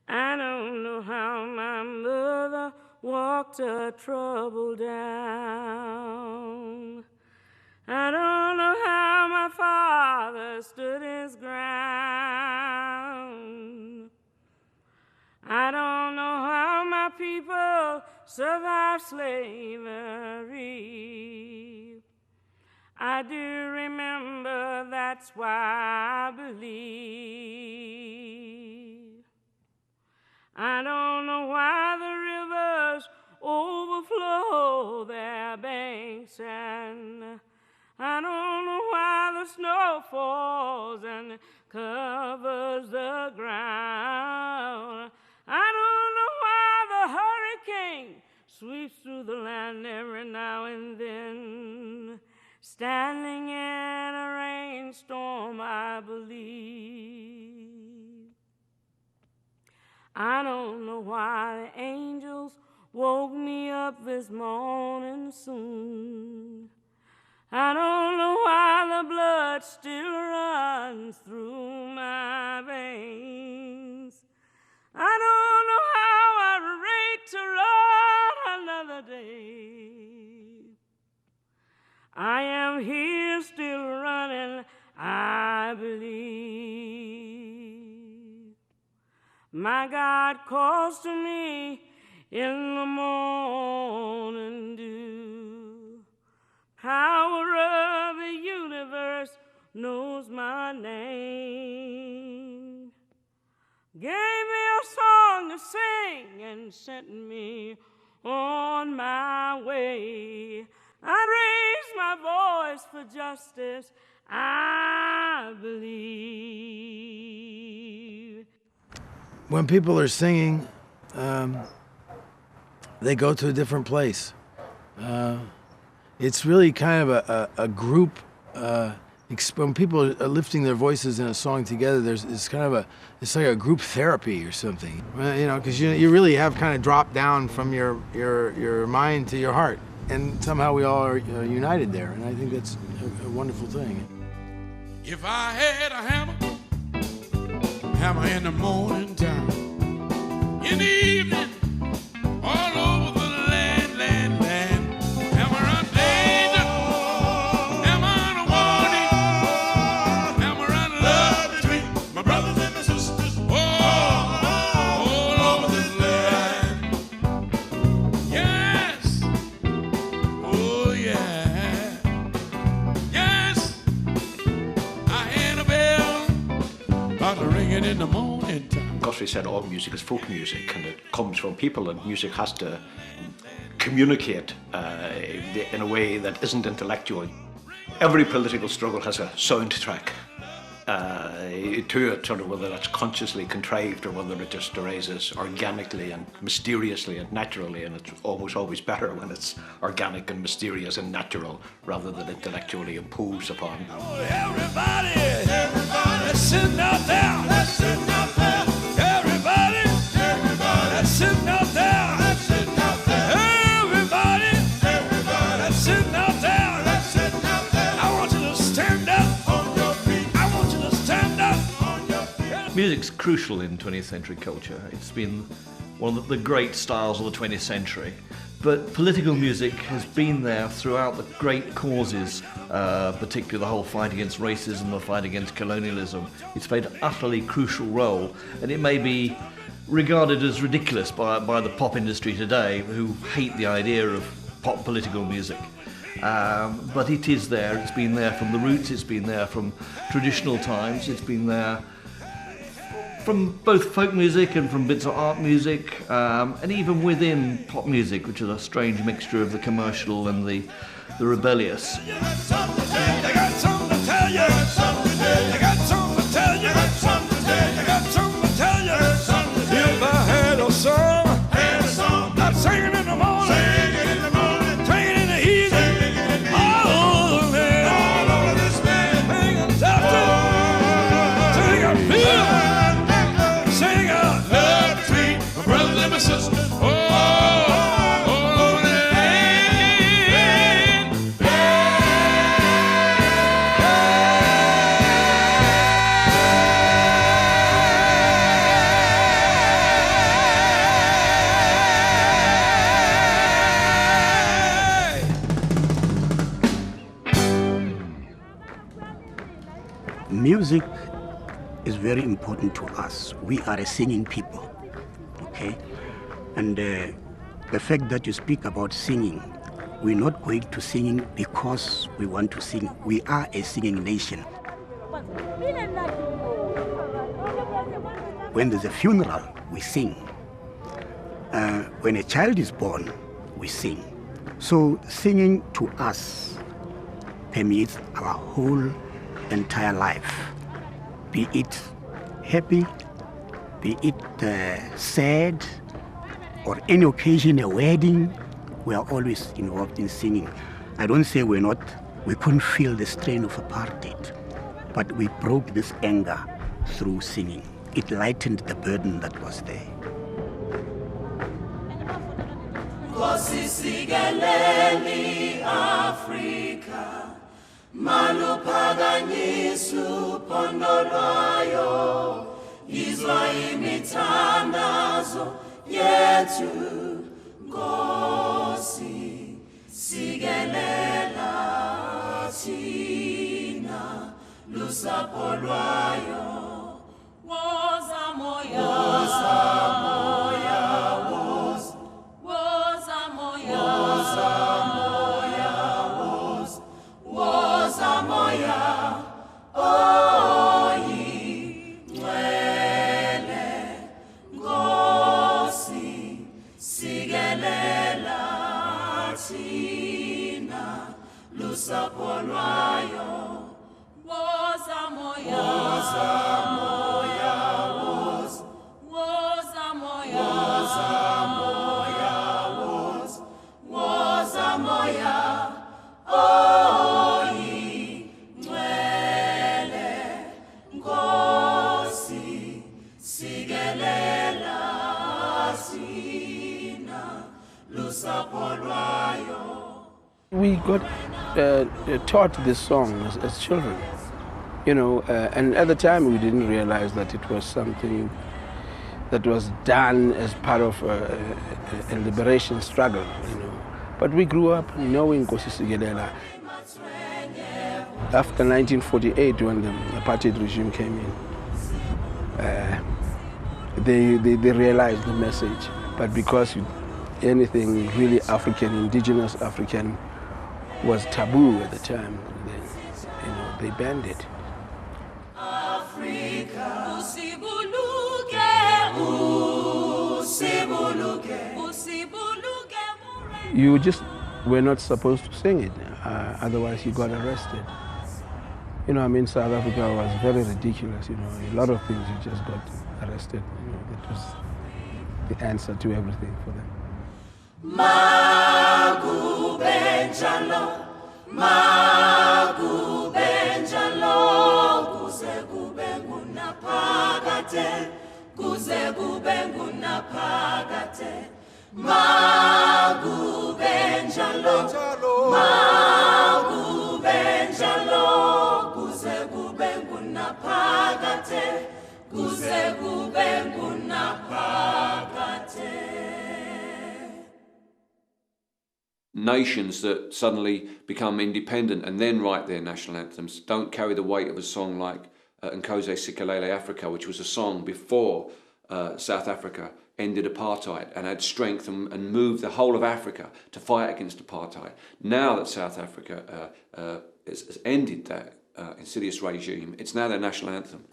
I don't know how my mother walked her trouble down. I don't know how my father stood his ground. I don't know how my people survived slavery. I do remember, that's why I believe. I don't know why the rivers overflow their banks, and I don't know why the snow falls and covers the ground. I don't know why the hurricane sweeps through the land every now and then. Standing in a rainstorm, I believe. I don't know why the angels woke me up this morning soon. I don't know why the blood still runs through my veins. I don't know how I'd rate to run another day. I am here still running, I believe. My God calls to me in the morning dew. Power of the universe knows my name. Gave me a song to sing and sent me on my way. I raise my voice for justice, I believe. When people are singing, they go to a different place. It's really kind of a group. When people are lifting their voices in a song together, it's like a group therapy or something. You know, because you really have kind of dropped down from your mind to your heart, and somehow we all are united there, and I think that's a wonderful thing. If I had a hammer in the morning time, in the evening, all over the land, hammer on danger, hammer on a warning, hammer on love between my brothers and my sisters, all over this land. Yes, oh yeah, yes, I had a bell about to ring it in the morning time. Guthrie said all music is folk music, and it comes from people, and music has to communicate in a way that isn't intellectual. Every political struggle has a soundtrack to it, sort of, whether that's consciously contrived or whether it just arises organically and mysteriously and naturally, and it's almost always better when it's organic and mysterious and natural rather than intellectually imposed upon. Everybody, that's sitting out there, everybody, that's sitting out there, everybody, that's sitting out there, I want you to stand up on your feet, I want you to stand up on your feet. Music's crucial in 20th century culture. It's been one of the great styles of the 20th century. But political music has been there throughout the great causes, particularly the whole fight against racism, the fight against colonialism. It's played an utterly crucial role, and it may be regarded as ridiculous by the pop industry today, who hate the idea of pop political music. But it is there. It's been there from the roots, it's been there from traditional times, it's been there from both folk music and from bits of art music, and even within pop music, which is a strange mixture of the commercial and the rebellious. You got something to tell you, you got something to tell you, you got something to tell you, you got something to tell you, you got something to tell you, you got something to tell you. If I had a song, I'd sing it in the morning, sing it in the morning, sing it in the evening, all over this land, sing it after, sing it feel, sing out love between my brothers and my sisters, all over the land. music is very important to us. We are a singing people, okay? And the fact that you speak about singing, we're not going to singing because we want to sing. We are a singing nation. When there's a funeral, we sing. When a child is born, we sing. So singing to us permeates our whole entire life. Be it happy, be it sad, or any occasion, a wedding, we are always involved in singing. I don't say we couldn't feel the strain of apartheid, but we broke this anger through singing. It lightened the burden that was there. Sigeleli Afrika maluphakanyiswa uphondo lwayo izwa imithandazo yethu Nkosi sikelela thina lusapho lwayo woza moya woza moya woza woza moya woza moya woza woza moya oyi ngcwele Nkosi sikelela thina lusapho lwayo woza moya woza moya woza woza moya woza moya woza woza moya oyi ngcwele Nkosi sikelela thina lusapho lwayo. We got taught this song as children, you know, and at the time we didn't realize that it was something that was done as part of a liberation struggle, you know. But we grew up knowing Nkosi Sigelela. After 1948, when the apartheid regime came in, they realized the message. But because anything really African, indigenous African, was taboo at the time, they banned it. Africa, usibuluke, usibuluke, usibuluke. You just were not supposed to sing it, otherwise you got arrested. You know, I mean, South Africa was very ridiculous, you know, a lot of things you just got arrested, you know, that was the answer to everything for them. Magubenjalo, magubenjalo, kuze kube ngunaphakade, kuze kube ngunaphakade. Magubenjalo, magubenjalo, kuze kube ngunaphakade, kuze kube ngunaphakade. Nations that suddenly become independent and then write their national anthems don't carry the weight of a song like Nkosi Sikelele Africa, which was a song before South Africa ended apartheid and had strength and moved the whole of Africa to fight against apartheid. Now that South Africa has ended that insidious regime, it's now their national anthem.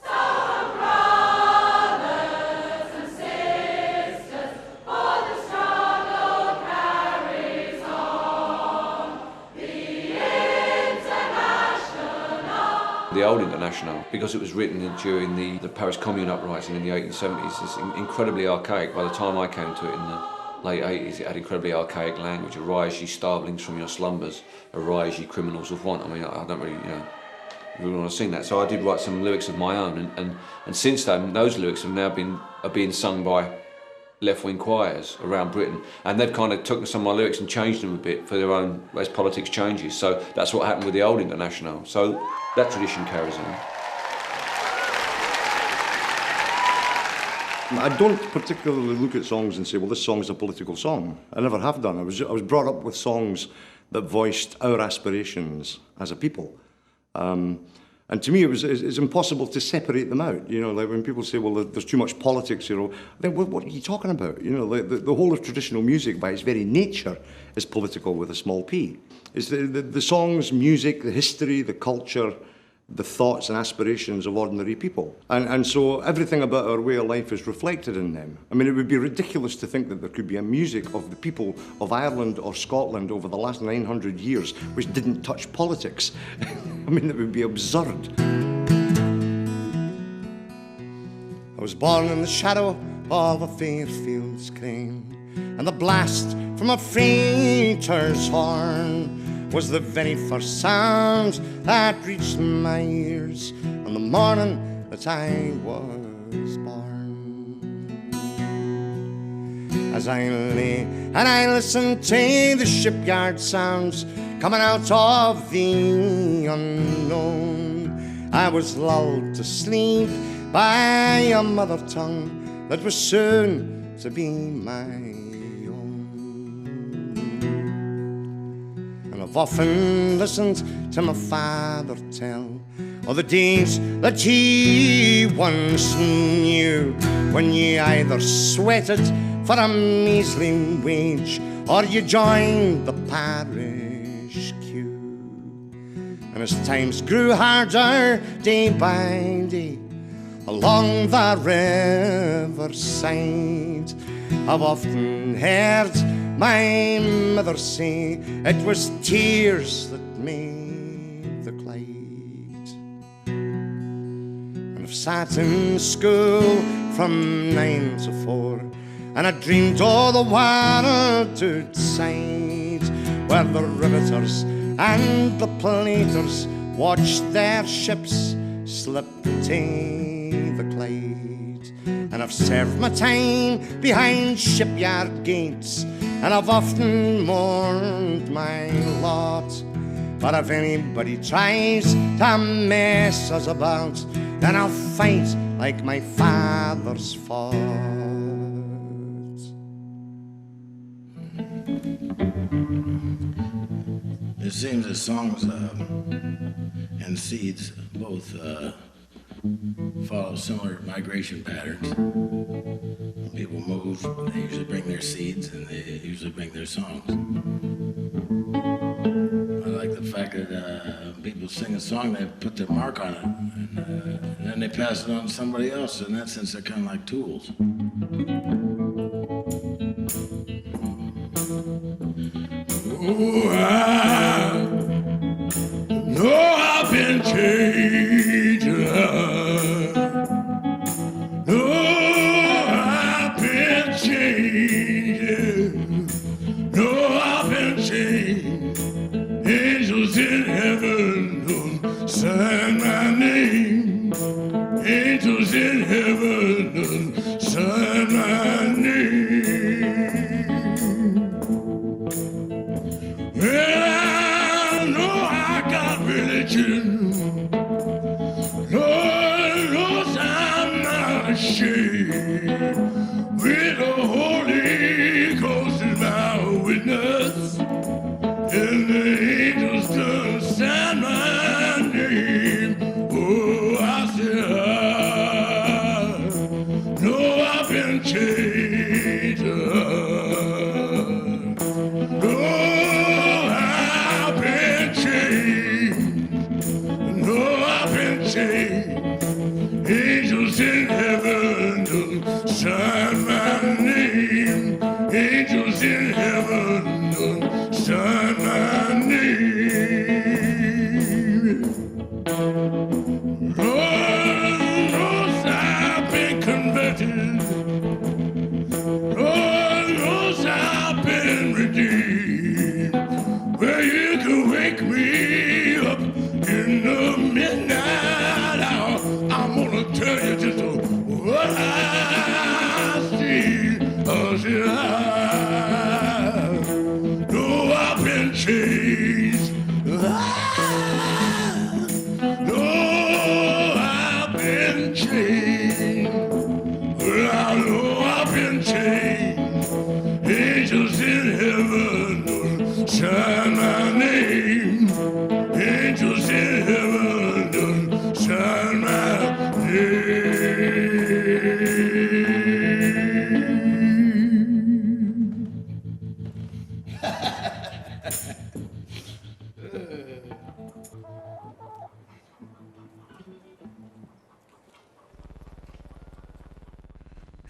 The old International, because it was written during the Paris Commune uprising in the 1870s, is incredibly archaic. By the time I came to it in the late 80s, it had incredibly archaic language. Arise ye starvelings from your slumbers, arise ye criminals of want. I mean, I don't really, really want to sing that. So I did write some lyrics of my own, and since then, those lyrics have now are being sung by left-wing choirs around Britain, and they've kind of taken some of my lyrics and changed them a bit for their own, as politics changes. So that's what happened with the old International. So that tradition carries on. I don't particularly look at songs and say, well, this song's a political song. I never have done. I was brought up with songs that voiced our aspirations as a people. And And to me, it's impossible to separate them out. You know, like when people say, well, there's too much politics, you know, then what are you talking about? You know, like the whole of traditional music, by its very nature, is political with a small p. It's the songs, music, the history, the culture, the thoughts and aspirations of ordinary people. And so everything about our way of life is reflected in them. I mean, it would be ridiculous to think that there could be a music of the people of Ireland or Scotland over the last 900 years which didn't touch politics. I mean, it would be absurd. I was born in the shadow of a Fairfield's crane, and the blast from a freighter's horn was the very first sound that reached my ears on the morning that I was born. As I lay and I listened to the shipyard sounds coming out of the unknown, I was lulled to sleep by a mother tongue that was soon to be mine. I've often listened to my father tell of the days that he once knew, when you either sweated for a measly wage or you joined the parish queue. And as times grew harder day by day along the riverside, I've often heard my mother say it was tears that made the Clyde. And I've sat in school from 9 to 4, and I dreamed all the while outside, where the riveters and the platers watched their ships slip to the Clyde. And I've served my time behind shipyard gates, and I've often mourned my lot. But if anybody tries to mess us about, then I'll fight like my fathers fought. It seems that songs and seeds both follow similar migration patterns. When people move, they usually bring their seeds and they usually bring their songs. I like the fact that people sing a song, they put their mark on it, and then they pass it on to somebody else. So in that sense, they're kind of like tools. Oh, I know I've been changed. No, I've been changed. No, I've been changed. Angels in heaven don't sign my name. Angels in heaven don't sign my name. Well, I know I got religion. Lord knows I'm not ashamed. With the Holy Ghost is my witness, and the angels done sign my name. Oh, I said, I know I've been changed. No, I've been changed. No, I've been changed. Angels in heaven don't sign my name. Angels in heaven don't sign my name. Lord knows I've been converted. Lord knows I've been redeemed. Well, you can wake me up in the midnight hour. I'm gonna tell you just what I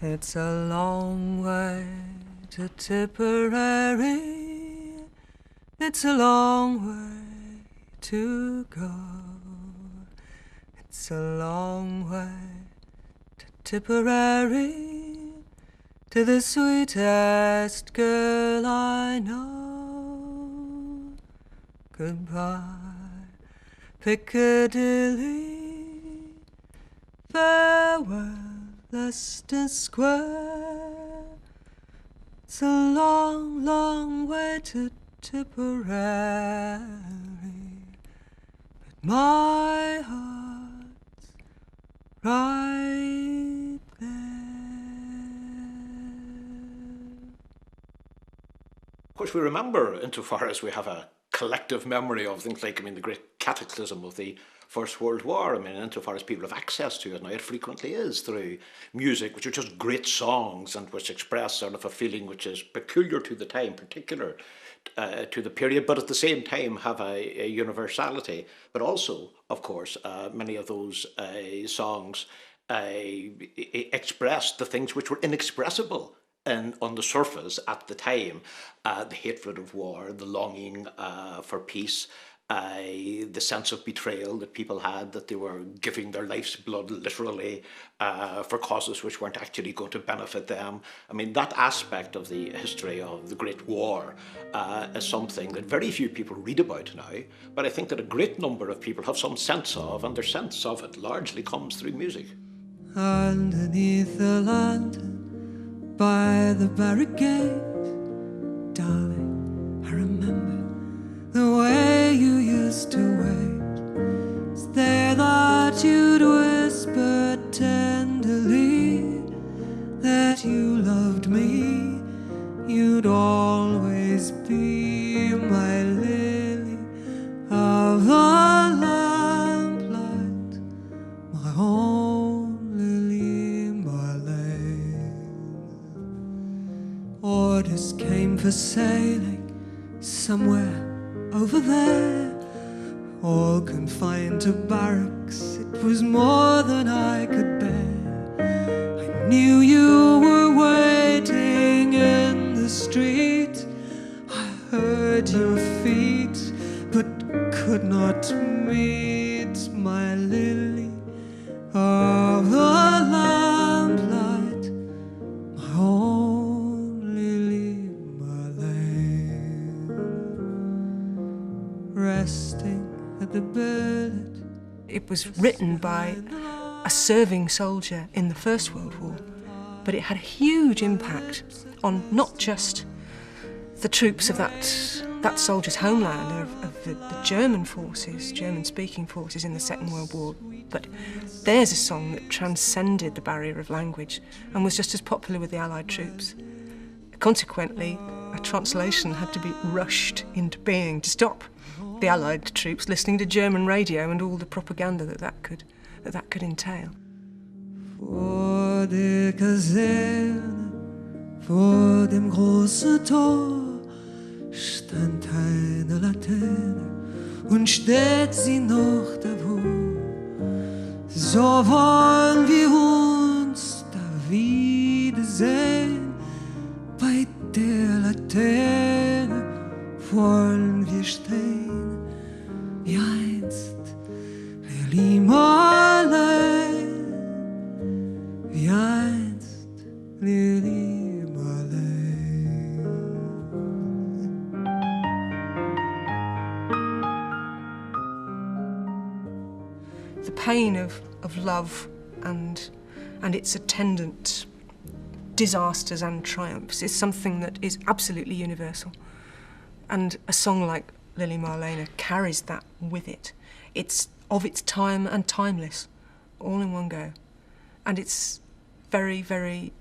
It's a long way to Tipperary. It's a long way to go. It's a long way to Tipperary, to the sweetest girl I know. Goodbye, Piccadilly. Farewell, Leicester Square. It's a long, long way to Tipperary, but my heart's right there. Of course, we remember, insofar as we have a collective memory of things like, the great cataclysm of the First World War. Insofar as people have access to it now, it frequently is through music, which are just great songs and which express sort of a feeling which is peculiar to the time, particular to the period, but at the same time have a universality. But also, of course, many of those songs expressed the things which were inexpressible on the surface at the time. The hatred of war, the longing for peace, the sense of betrayal that people had, that they were giving their life's blood literally for causes which weren't actually going to benefit them. That aspect of the history of the Great War is something that very few people read about now, but I think that a great number of people have some sense of, and their sense of it largely comes through music. Underneath the lantern, by the barricade, darling, I remember the way you used to wait. It's there that you'd whisper tenderly that you loved me. You'd always be my lily of the lamplight, my own Lily Marlene. Orders came for sailing somewhere over there, all confined to barracks. It was more than I could bear. I knew you were waiting in the street. I heard your feet, but could not meet my lily of the lamplight, my own Lily Marlene. Resting at the billet. It was written by a serving soldier in the First World War, but it had a huge impact on not just the troops of that soldier's homeland, of the German forces, German-speaking forces in the Second World War, but there's a song that transcended the barrier of language and was just as popular with the Allied troops. Consequently, a translation had to be rushed into being to stop the Allied troops listening to German radio and all the propaganda that could entail. Vor der Kaserne, vor dem großen Tor, stand eine Laterne und steht sie noch davor. So wollen wir uns da wiedersehen, bei der Laterne wollen wir stehen, wie einst Lily Marlene, wie einst Lily Marlene. The pain of love and its attendant disasters and triumphs is something that is absolutely universal. And a song like Lily Marlene carries that with it. It's of its time and timeless, all in one go. And it's very, very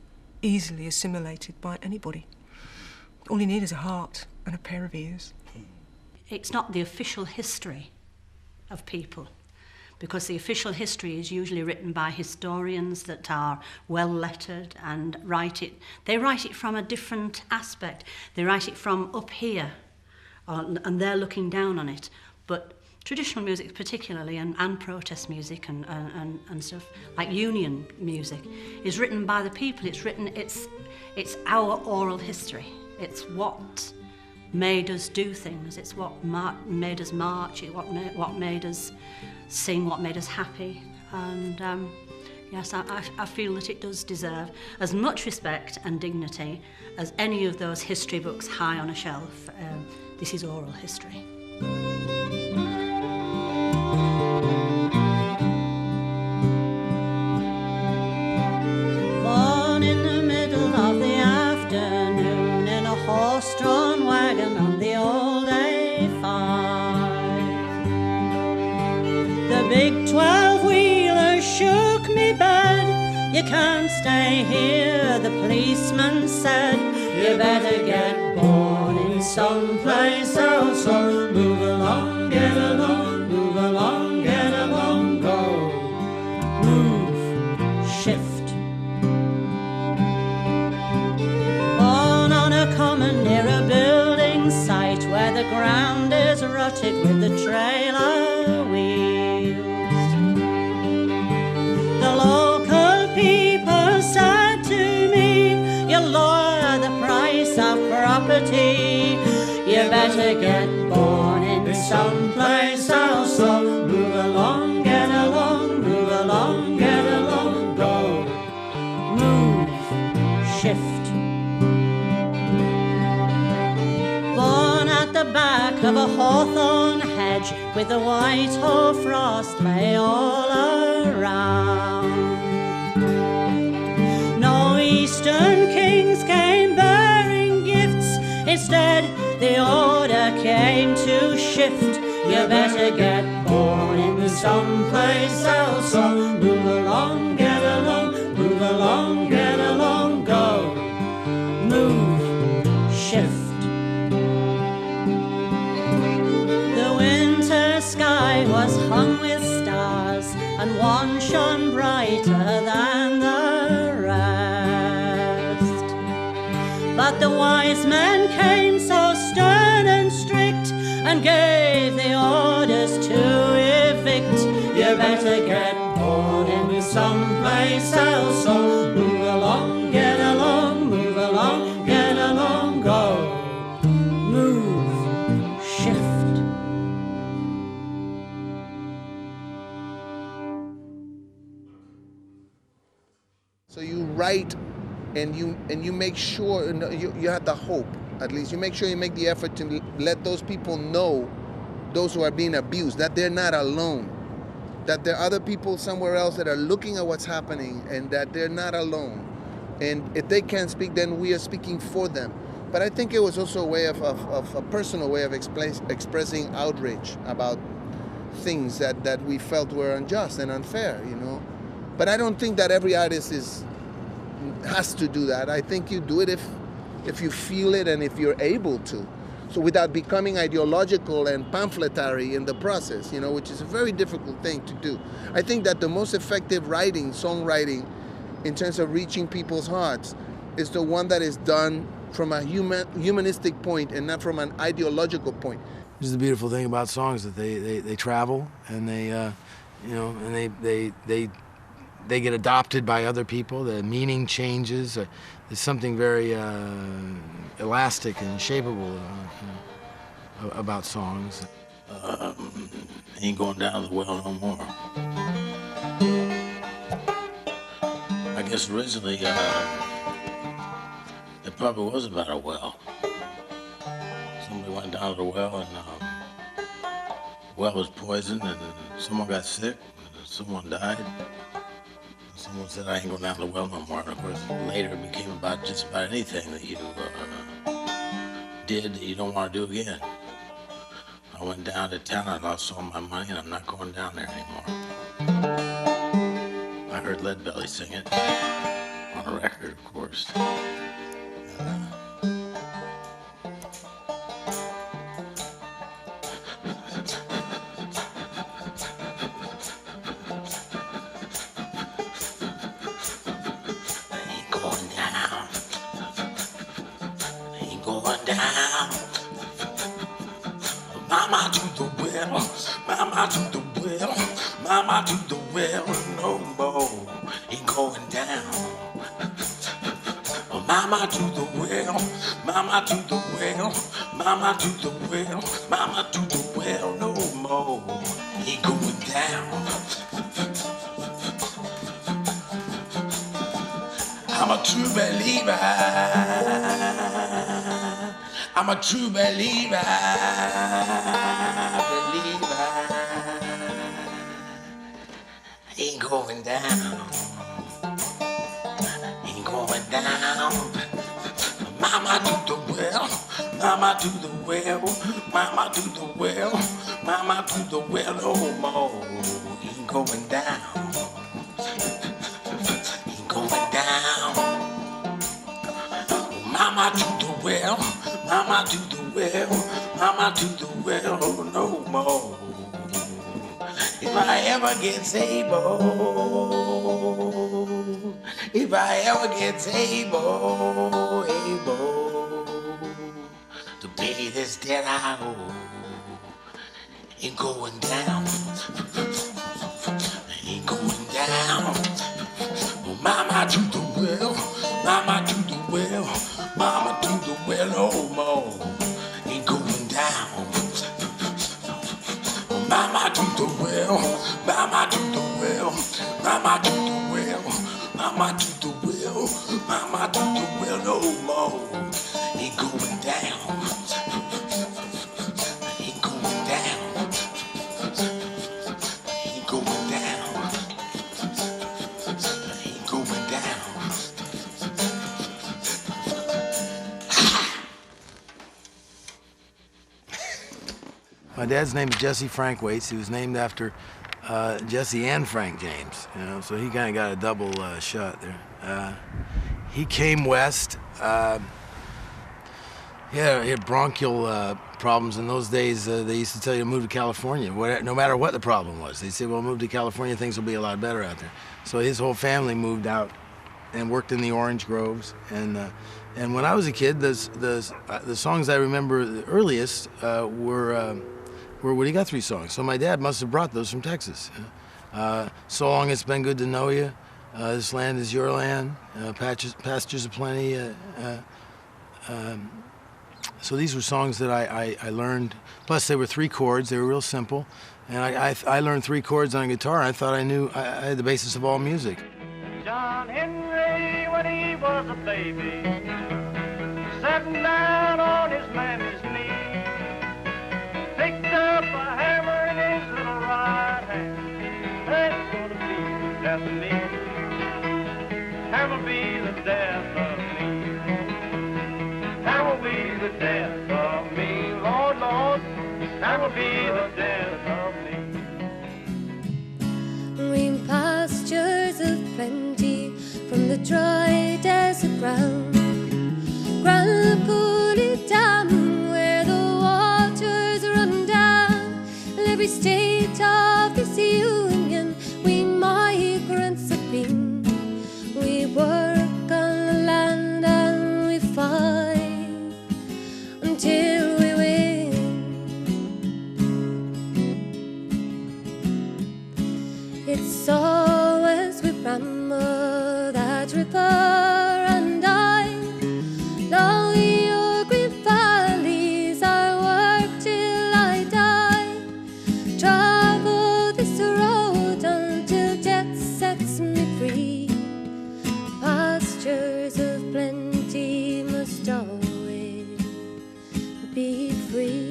easily assimilated by anybody. All you need is a heart and a pair of ears. It's not the official history of people, because the official history is usually written by historians that are well-lettered and they write it from a different aspect. They write it from up here, and they're looking down on it. But traditional music particularly, and protest music and stuff, like union music, is written by the people. It's our oral history. It's what made us do things. It's what made us march. What made us sing. What made us happy. And yes, I feel that it does deserve as much respect and dignity as any of those history books high on a shelf. This is oral history. Born in the middle of the afternoon in a horse-drawn wagon on the old A5. The big 12-wheeler shook me bed. You can't stay here, the policeman said. You better get born in someplace else, so move along, get along, move along, get along, go. Move, shift. Born on a common near a building site where the ground is rutted with the trailer wheels. The local people said to me, you lower the price of property. You better get born in someplace else, so move along, get along, move along, get along, go. Move, shift. Born at the back of a hawthorn hedge with the white hoarfrost lay all around. No eastern kings came bearing gifts. Instead, the order came to shift. You better get born in someplace else, so move along, get along, move along, get along, go. Move, shift. The winter sky was hung with stars, and one shone brighter than the rest. But the wise men came so stern and strict, and gave the orders to evict. You better get born in someplace else, so move along, get along, move along, get along, go. Move, shift. So you write and you make sure, you have the hope, at least. You make sure you make the effort to let those people know, those who are being abused, that they're not alone. That there are other people somewhere else that are looking at what's happening, and that they're not alone. And if they can't speak, then we are speaking for them. But I think it was also a way of a personal way of expressing outrage about things that we felt were unjust and unfair, you know. But I don't think that every artist has to do that. I think you do it if you feel it and if you're able to. So without becoming ideological and pamphletary in the process, you know, which is a very difficult thing to do. I think that the most effective writing, songwriting, in terms of reaching people's hearts, is the one that is done from a humanistic point and not from an ideological point. This is the beautiful thing about songs, that they travel and they, you know, and they get adopted by other people. The meaning changes. There's something very elastic and shapeable about songs. Ain't going down the well no more. I guess originally it probably was about a well. Somebody went down to the well and the well was poisoned and someone got sick and someone died. Someone said, I ain't going down the well no more. And of course, later it became about just about anything that you did that you don't want to do again. I went down to town, I lost all my money, and I'm not going down there anymore. I heard Leadbelly sing it, on a record, of course. Mama to the well, Mama to the well, mama to the well, no more, ain't going down. Mama to the well, mama to the well, mama to the well, mama to the well, no more, ain't going down. I'm a true believer, I'm a true believer, ain't going down. Ain't going down. Mama to the well, mama to the well, mama to the well, mama to the well, no more. Ain't going down. Ain't going down. Mama to the well, mama to the well, mama to the well, no more. If I ever get able, if I ever get able to pay this debt I owe, ain't going down, ain't going down. Mama to the well, mama to the well, mama to the well, no more, ain't going down. Mama to the well, mama to the well, mama to the well, mama to the well, mama to the well, no more. Ain't going down. Ain't going down. Ain't going down. Ain't going down. My dad's name is Jesse Frank Waits. He was named after Jesse and Frank James, you know, so he kind of got a double shot there. He came west. He had bronchial problems. In those days, they used to tell you to move to California, no matter what the problem was. They said, well, move to California, things will be a lot better out there. So his whole family moved out and worked in the orange groves. And when I was a kid, the songs I remember the earliest were Woody Guthrie songs. So my dad must have brought those from Texas. So Long It's Been Good to Know You, This Land Is Your Land, Pastures of Plenty. So these were songs that I learned. Plus they were 3 chords, they were real simple. And I learned 3 chords on a guitar. I thought I knew, I had the basis of all music. John Henry, when he was a baby, sitting down on his mammy's knee, picked up a hammer in his little right hand. That's gonna be the death of me. Hammer'll be the death of me. Hammer'll be the death of me. Lord, Lord, hammer'll be the death of me. Green pastures of plenty from the dry desert ground. Grand Coulee Dam where the waters run down. In every state of this union we migrants have been. We work on the land and we fight until we win. It's always with grandma that river and I. Long your green valleys I work till I die. Travel this road until death sets me free. Pastures of plenty must always be free.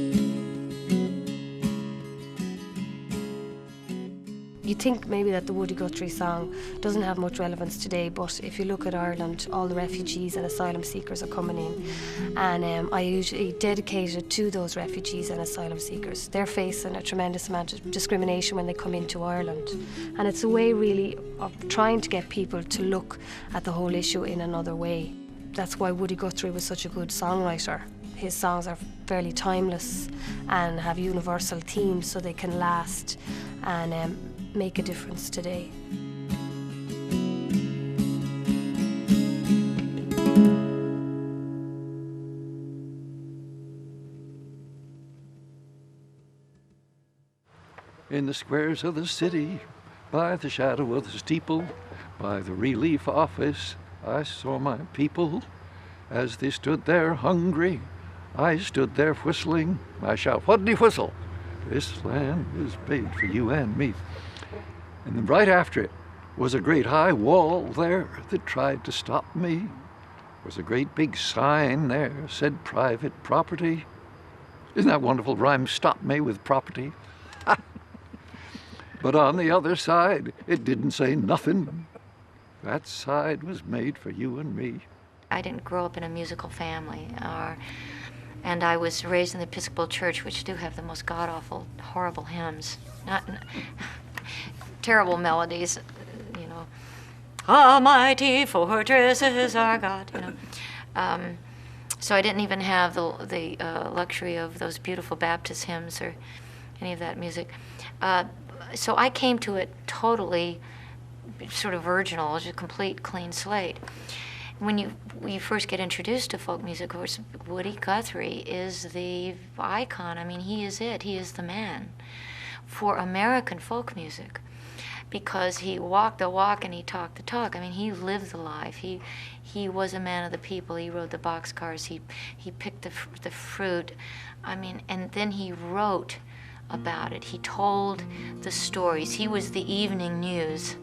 You think maybe that the Woody Guthrie song doesn't have much relevance today, but if you look at Ireland, all the refugees and asylum seekers are coming in, and I usually dedicate it to those refugees and asylum seekers. They're facing a tremendous amount of discrimination when they come into Ireland, and it's a way really of trying to get people to look at the whole issue in another way. That's why Woody Guthrie was such a good songwriter. His songs are fairly timeless and have universal themes, so they can last and make a difference today. in the squares of the city, by the shadow of the steeple, by the relief office, I saw my people. As they stood there hungry, I stood there whistling. I shout, "What'd he whistle? This land was made for you and me." And then right after it was a great high wall there that tried to stop me. There was a great big sign there, said private property. Isn't that wonderful? Rhyme, stop me with property. But on the other side, it didn't say nothing. That side was made for you and me. I didn't grow up in a musical family, and I was raised in the Episcopal Church, which do have the most god-awful, horrible hymns. Not terrible melodies, you know. Almighty fortress is our God, you know. So I didn't even have the luxury of those beautiful Baptist hymns or any of that music. So I came to it totally sort of virginal, as a complete clean slate. When you first get introduced to folk music, of course, Woody Guthrie is the icon. I mean, he is it. He is the man for American folk music, because he walked the walk and he talked the talk. I mean, he lived the life. He was a man of the people. He rode the boxcars. He picked the fruit. I mean, and then he wrote about it. He told the stories. He was the evening news.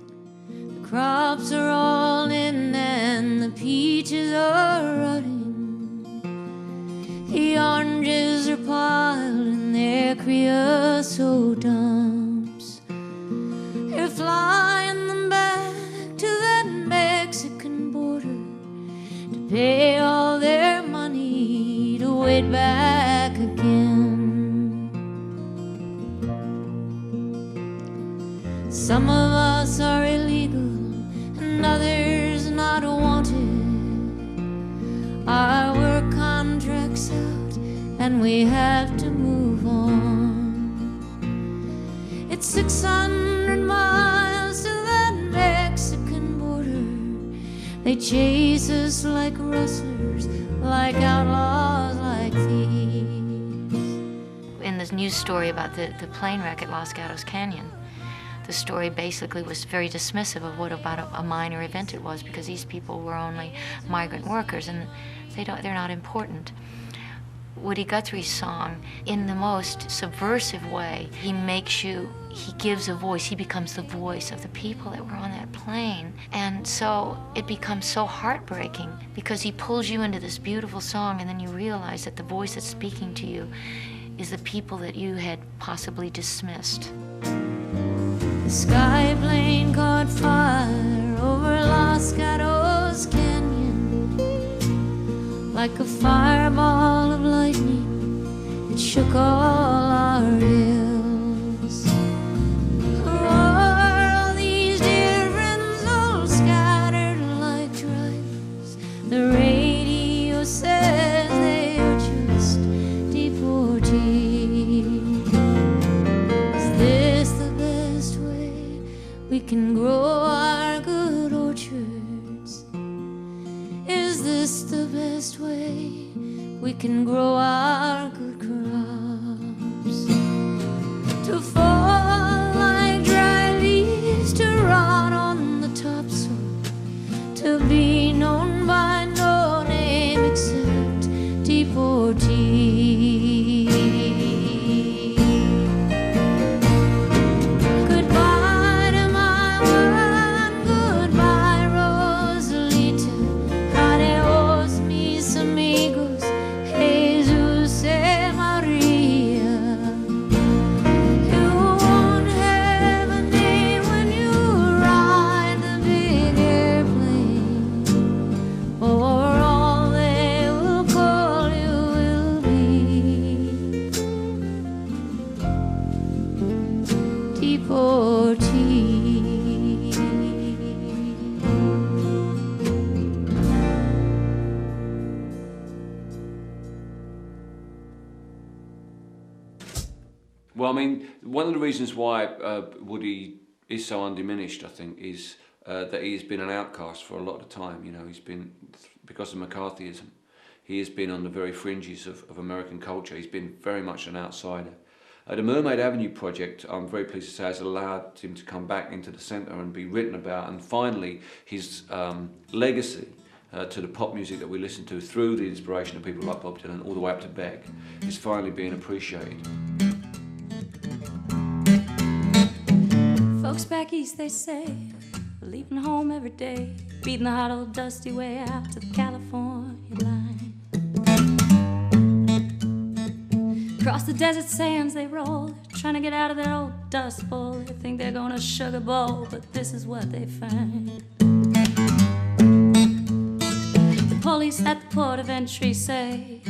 The crops are all in and the peaches are rotting. The oranges are piled in their creosote dumps. They're flying them back to that Mexican border to pay all their money to wait back again. Some of us are illegal and others not wanted. Our work contract's out and we have to move on. It's 600 miles to that Mexican border. They chase us like rustlers, like outlaws, like thieves. In this news story about the plane wreck at Los Gatos Canyon, the story basically was very dismissive of what about a minor event it was, because these people were only migrant workers and they're not important. Woody Guthrie's song, in the most subversive way, he gives a voice. He becomes the voice of the people that were on that plane. And so it becomes so heartbreaking, because he pulls you into this beautiful song and then you realize that the voice that's speaking to you is the people that you had possibly dismissed. The sky plane caught fire over Los Gatos Canyon. Like a fireball of lightning, it shook all our hills. All these dear friends all scattered like drivers. The radio says they are just deportees. Is this the best way we can grow our good orchards? Is this the best way we can grow our good crops? To fall like dry leaves, to rot on the topsoil, to be known by no name except deportee. Well, I mean, one of the reasons why Woody is so undiminished, I think, is that he's been an outcast for a lot of time. You know, he's been, because of McCarthyism, he has been on the very fringes of American culture. He's been very much an outsider. The Mermaid Avenue project, I'm very pleased to say, has allowed him to come back into the centre and be written about, and finally his legacy to the pop music that we listen to through the inspiration of people like Bob Dylan all the way up to Beck is finally being appreciated. Folks back east, they say, leaving home every day, beating the hot old dusty way out to the California line. Across the desert sands they roll, trying to get out of that old dust bowl. They think they're gonna sugar bowl, but this is what they find. The police at the port of entry say,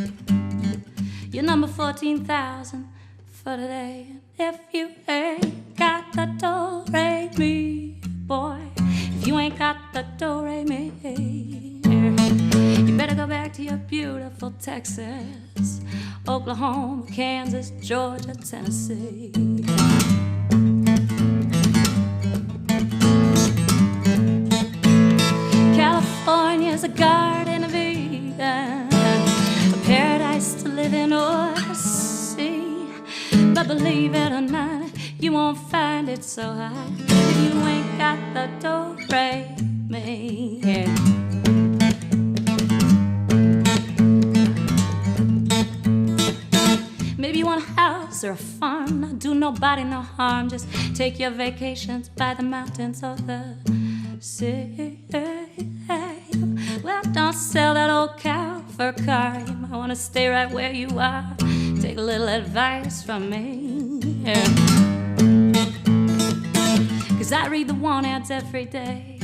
you're number 14,000 for today. If you ain't got the do-re-mi, boy, if you ain't got the do-re-mi, you better go back to your beautiful Texas, Oklahoma, Kansas, Georgia, Tennessee. California's a garden of Eden, a paradise to live in or see. But believe it or not, you won't find it so hot if you ain't got the do-re-mi. Maybe you want a house or a farm, not do nobody no harm. Just take your vacations by the mountains or the sea. Well, don't sell that old cow for a car. You might want to stay right where you are. Take a little advice from me. Cause I read the want ads every day,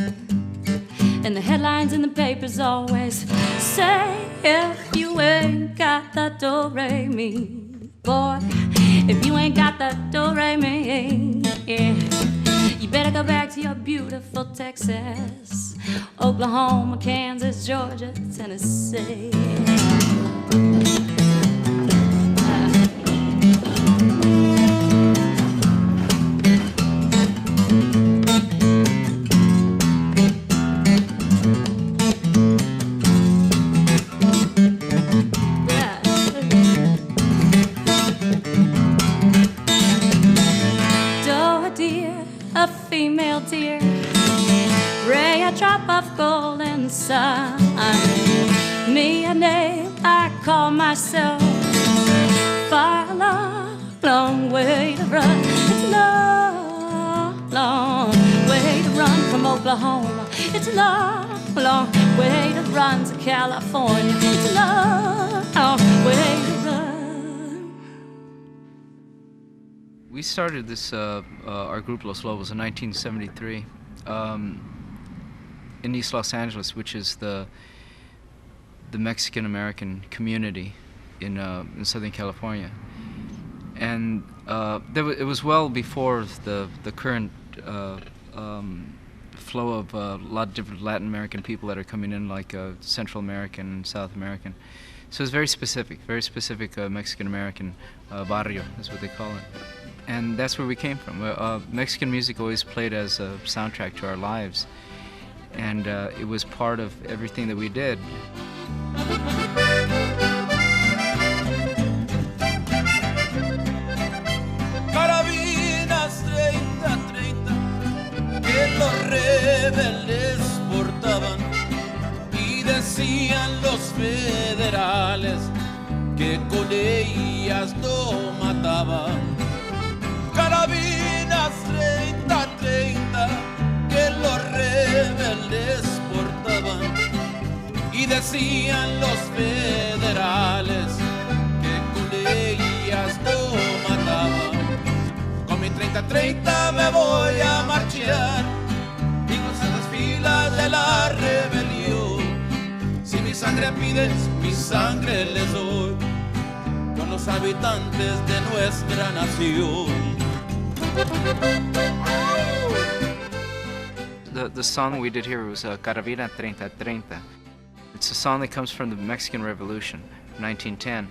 and the headlines in the papers always say, if you ain't got the do-re-mi, boy, if you ain't got the do-re-mi, you better go back to your beautiful Texas, Oklahoma, Kansas, Georgia, Tennessee. Female deer, ray a drop of golden sun. Me a name I call myself. Far long, long way to run. It's a long, long way to run from Oklahoma. It's a long, long way to run to California. It's a long, long way to run. We started this, our group Los Lobos, in 1973 in East Los Angeles, which is the Mexican-American community in Southern California. And it was well before the current flow of a lot of different Latin American people that are coming in, like Central American and South American. So it's very specific Mexican-American barrio is what they call it. And that's where we came from. Mexican music always played as a soundtrack to our lives, and it was part of everything that we did. Carabinas 30-30 que los rebeldes portaban, y decían los federales que con ellas no mataban. Carabinas 30-30 que los rebeldes portaban, y decían los federales que con ellas no mataban. Con mi 30-30 me voy a marchar y cruzar las filas de la rebelión. Si mi sangre pides, mi sangre les doy, con los habitantes de nuestra nación. The song we did here was Carabina 30-30. It's a song that comes from the Mexican Revolution, 1910.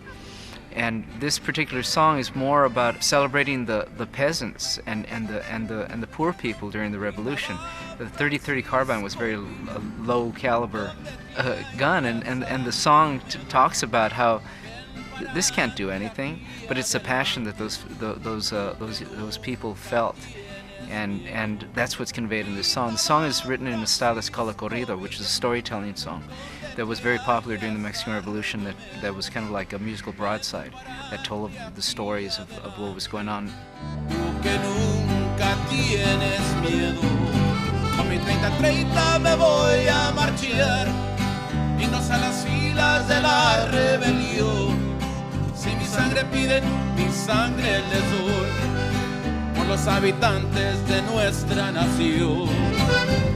And this particular song is more about celebrating the peasants and the poor people during the revolution. The 30-30 carbine was a very low caliber gun, and the song talks about how this can't do anything, but it's the passion that those people felt. And that's what's conveyed in this song. The song is written in a style that's called a corrido, which is a storytelling song that was very popular during the Mexican Revolution, that was kind of like a musical broadside that told the stories of what was going on. Que nunca tienes miedo, con mi 30-30 me voy a marchar, irnos a las filas de la rebelión. Si mi sangre piden, mi sangre les doy, por los habitantes de nuestra nación.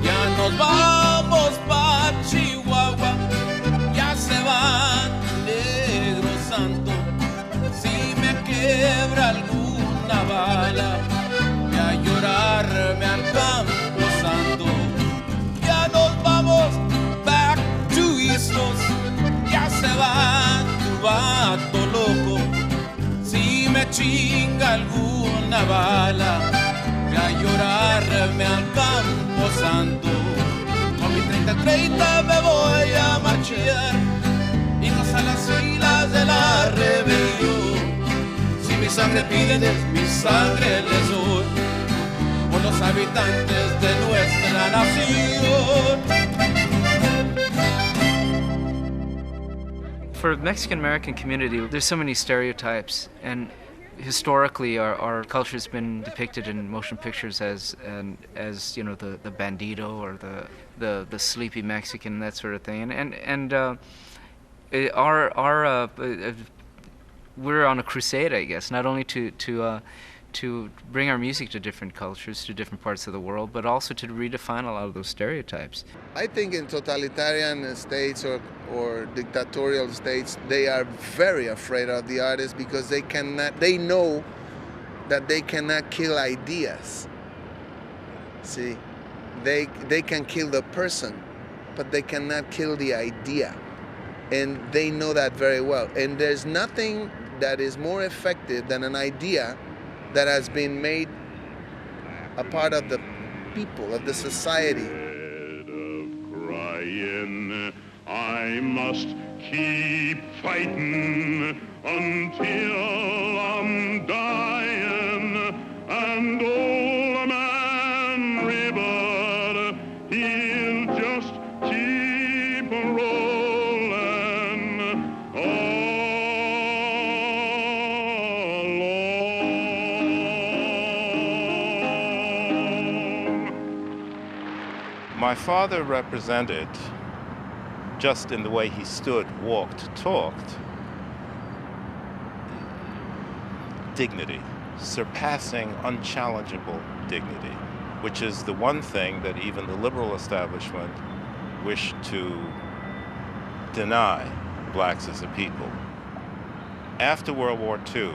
Ya nos vamos pa' Chihuahua, ya se van, negro santo, si me quebra alguna bala, y a llorarme al campo santo. Ya nos vamos back to Islos, ya se va tu vato loco, si me chinga alguna bala, y a llorarme al campo santo. Con mi 30-30 me voy a marchar, irnos a las filas de la rebelión. Mi sangre piden, mi sangre les doy, por los habitantes de nuestra nación. For the Mexican American community, there's so many stereotypes, and historically our culture has been depicted in motion pictures as you know, the bandito or the sleepy Mexican, that sort of thing, and we're on a crusade, I guess, not only to bring our music to different cultures, to different parts of the world, but also to redefine a lot of those stereotypes. I think in totalitarian states or dictatorial states, they are very afraid of the artists because they know that they cannot kill ideas. See, they can kill the person, but they cannot kill the idea. And they know that very well. And there's nothing that is more effective than an idea that has been made a part of the people, of the society. Crying, I must keep fighting until I'm dying, and old man River, he'll just keep rolling. My father represented, just in the way he stood, walked, talked, dignity, surpassing unchallengeable dignity, which is the one thing that even the liberal establishment wished to deny blacks as a people. After World War II,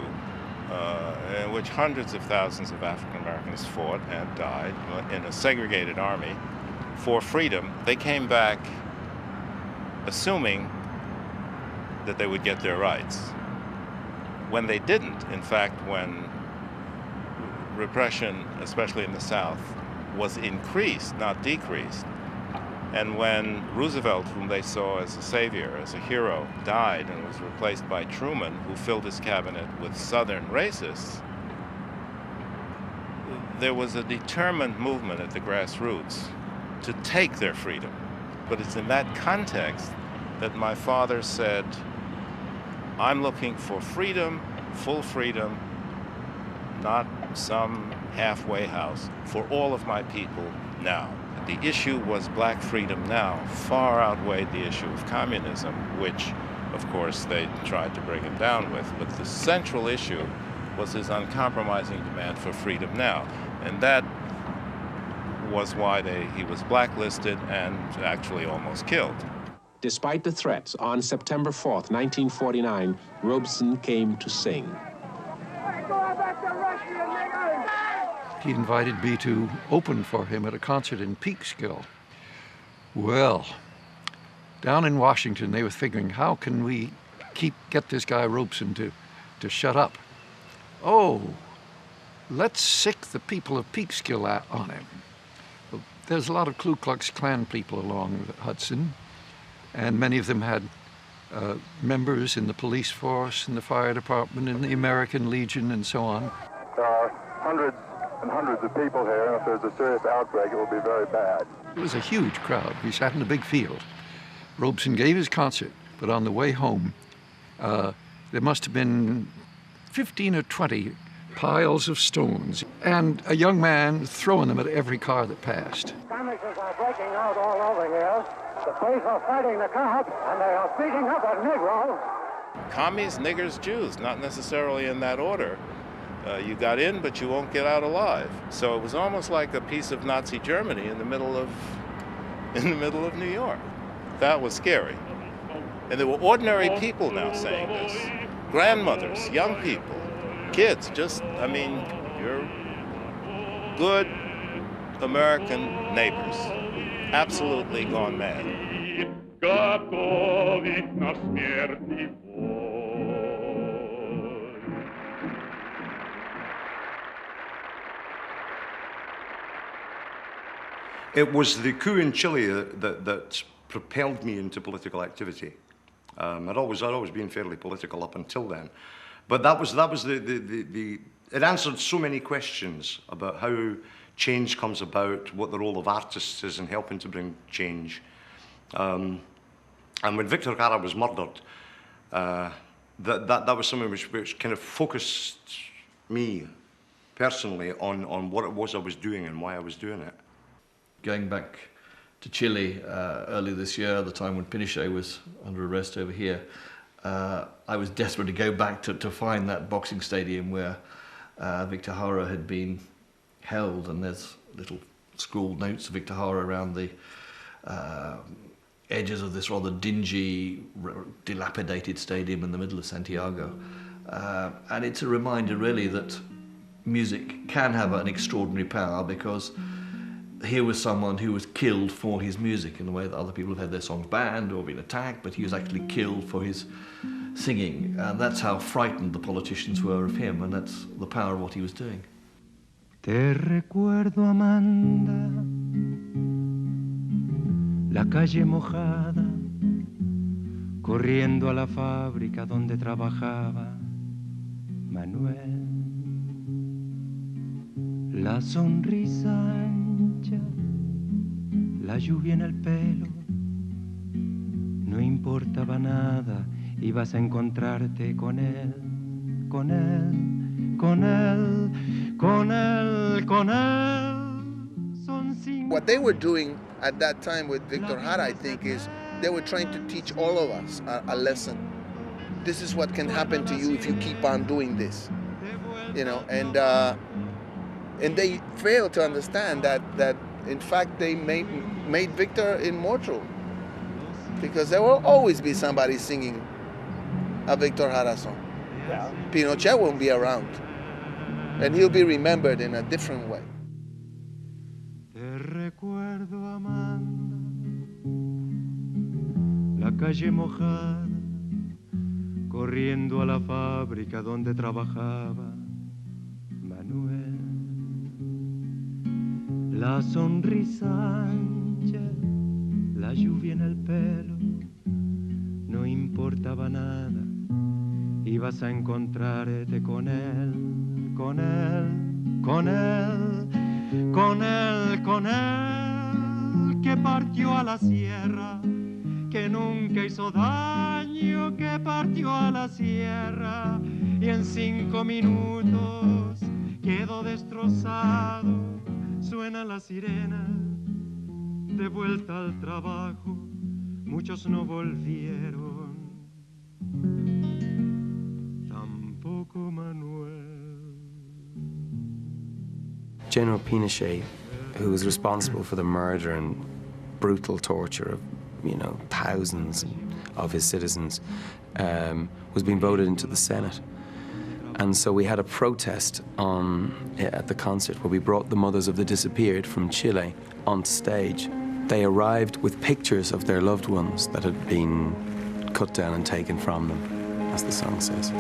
in which hundreds of thousands of African Americans fought and died in a segregated army for freedom, they came back assuming that they would get their rights. When they didn't, in fact, when repression, especially in the South, was increased, not decreased, and when Roosevelt, whom they saw as a savior, as a hero, died and was replaced by Truman, who filled his cabinet with Southern racists, there was a determined movement at the grassroots to take their freedom. But it's in that context that my father said, I'm looking for freedom, full freedom, not some halfway house, for all of my people now. The issue was black freedom now far outweighed the issue of communism, which, of course, they tried to bring him down with. But the central issue was his uncompromising demand for freedom now. And that was why he was blacklisted and actually almost killed. Despite the threats, on September 4th, 1949, Robeson came to sing. He invited me to open for him at a concert in Peekskill. Well, down in Washington, they were figuring, how can we get this guy Robeson to shut up? Oh, let's sick the people of Peekskill on him. There's a lot of Ku Klux Klan people along the Hudson, and many of them had members in the police force, in the fire department, in the American Legion, and so on. There are hundreds and hundreds of people here, and if there's a serious outbreak, it will be very bad. It was a huge crowd. We sat in a big field. Robeson gave his concert, but on the way home, there must have been 15 or 20 piles of stones, and a young man throwing them at every car that passed. Skirmishes are breaking out all over here. The police are fighting the cops, and they are beating up at Negroes. Commies, niggers, Jews, not necessarily in that order. You got in, but you won't get out alive. So it was almost like a piece of Nazi Germany in the middle of New York. That was scary. And there were ordinary people now saying this. Grandmothers, young people, kids, you're good American neighbors. Absolutely gone mad. It was the coup in Chile that propelled me into political activity. I'd always been fairly political up until then, but that was it answered so many questions about how change comes about, what the role of artists is in helping to bring change. And when Victor Jara was murdered, that was something which kind of focused me personally on what it was I was doing and why I was doing it. Going back to Chile early this year, the time when Pinochet was under arrest over here, I was desperate to go back to find that boxing stadium where Victor Jara had been held, and there's little scrawled notes of Victor Jara around the edges of this rather dingy, dilapidated stadium in the middle of Santiago. And it's a reminder really that music can have an extraordinary power, because here was someone who was killed for his music in the way that other people have had their songs banned or been attacked, but he was actually killed for his singing. And that's how frightened the politicians were of him, and that's the power of what he was doing. Te recuerdo, Amanda, la calle mojada, corriendo a la fábrica donde trabajaba Manuel. La sonrisa ancha, la lluvia en el pelo, no importaba nada, ibas a encontrarte con él, con él, con él, con él, con él. What they were doing at that time with Victor Jara, I think, is they were trying to teach all of us a lesson. This is what can happen to you if you keep on doing this, you know, and they failed to understand that in fact they made Victor immortal, because there will always be somebody singing a Victor Jara song. Yeah. Pinochet won't be around, and he'll be remembered in a different way. Te recuerdo, Amanda, la calle mojada, corriendo a la fábrica donde trabajaba Manuel. La sonrisa ancha, la lluvia en el pelo, no importaba nada, ibas a encontrarte con él, con él, con él, con él, con él, que partió a la sierra, que nunca hizo daño, que partió a la sierra, y en 5 minutos quedó destrozado. Suena la sirena, de vuelta al trabajo, muchos no volvieron, tampoco Manuel. General Pinochet, who was responsible for the murder and brutal torture of, thousands of his citizens, was being voted into the Senate. And so we had a protest at the concert where we brought the mothers of the disappeared from Chile onto stage. They arrived with pictures of their loved ones that had been cut down and taken from them, as the song says.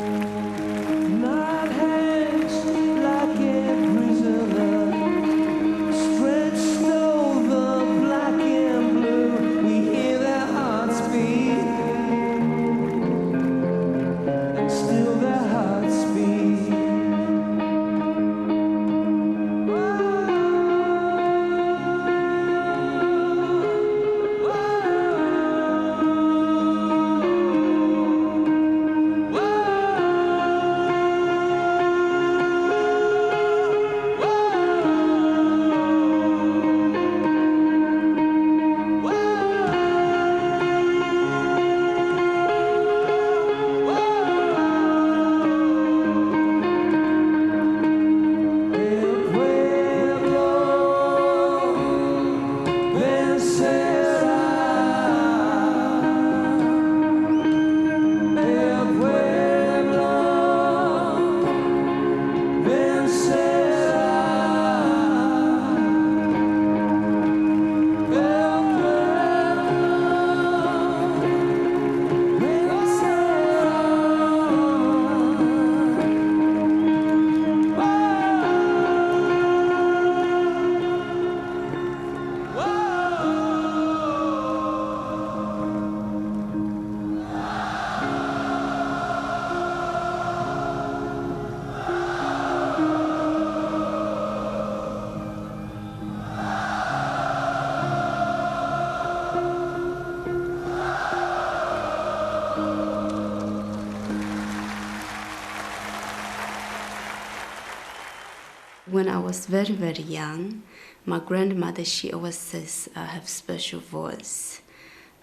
When I was very, very young, my grandmother, she always says I have special voice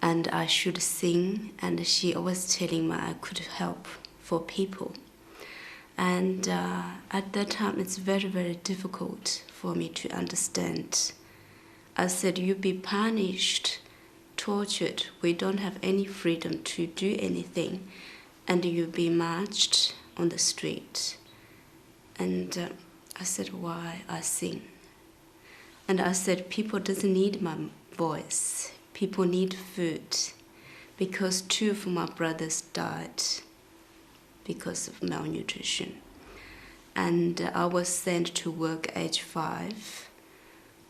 and I should sing, and she always telling me I could help for people. And at that time, it's very, very difficult for me to understand. I said, you be punished, tortured, we don't have any freedom to do anything, and you be marched on the street. And I said, why I sing? And I said, people doesn't need my voice. People need food, because 2 of my brothers died because of malnutrition. And I was sent to work age 5.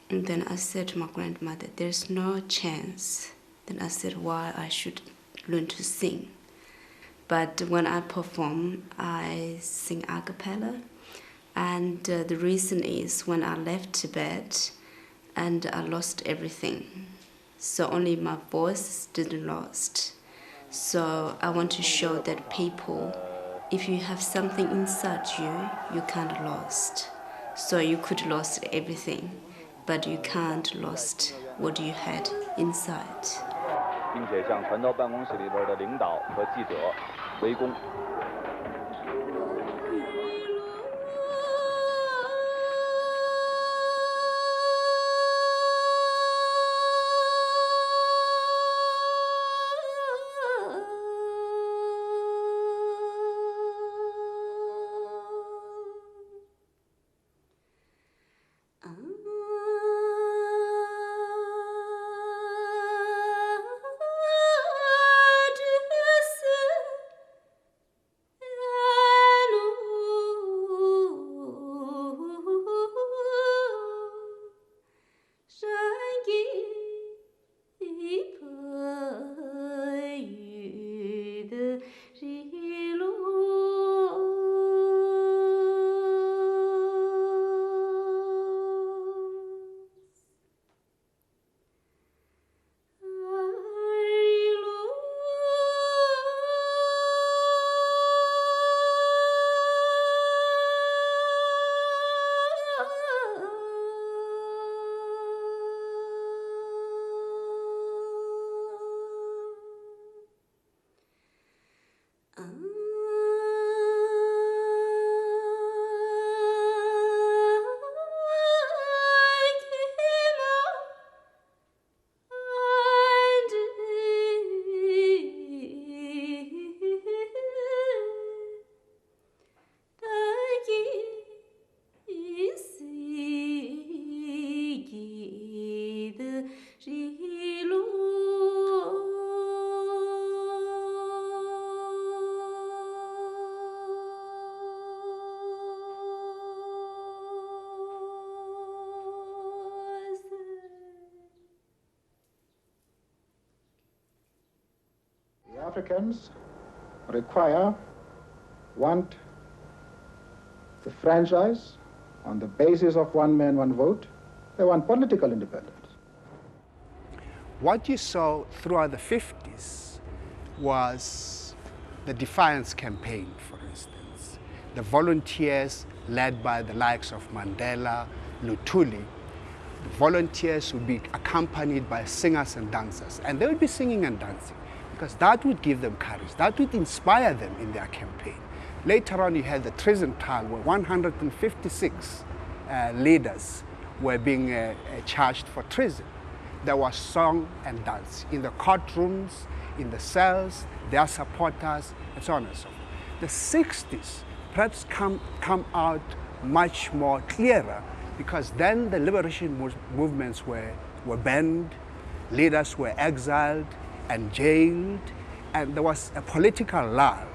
And then I said to my grandmother, there's no chance. Then I said, why I should learn to sing. But when I perform, I sing a cappella. And the reason is when I left Tibet and I lost everything. So only my voice didn't lost. So I want to show that people, if you have something inside you, you can't lost. So you could lost everything, but you can't lost what you had inside. 并且向传道办公室里边的领导和记者围攻。 Africans want the franchise on the basis of one man, one vote. They want political independence. What you saw throughout the 50s was the defiance campaign, for instance. The volunteers led by the likes of Mandela, Luthuli, the volunteers would be accompanied by singers and dancers, and they would be singing and dancing, because that would give them courage, that would inspire them in their campaign. Later on, you had the treason trial where 156 leaders were being charged for treason. There was song and dance in the courtrooms, in the cells, their supporters, and so on and so forth. The 60s perhaps come out much more clearer, because then the liberation movements were banned, leaders were exiled and jailed, and there was a political lull.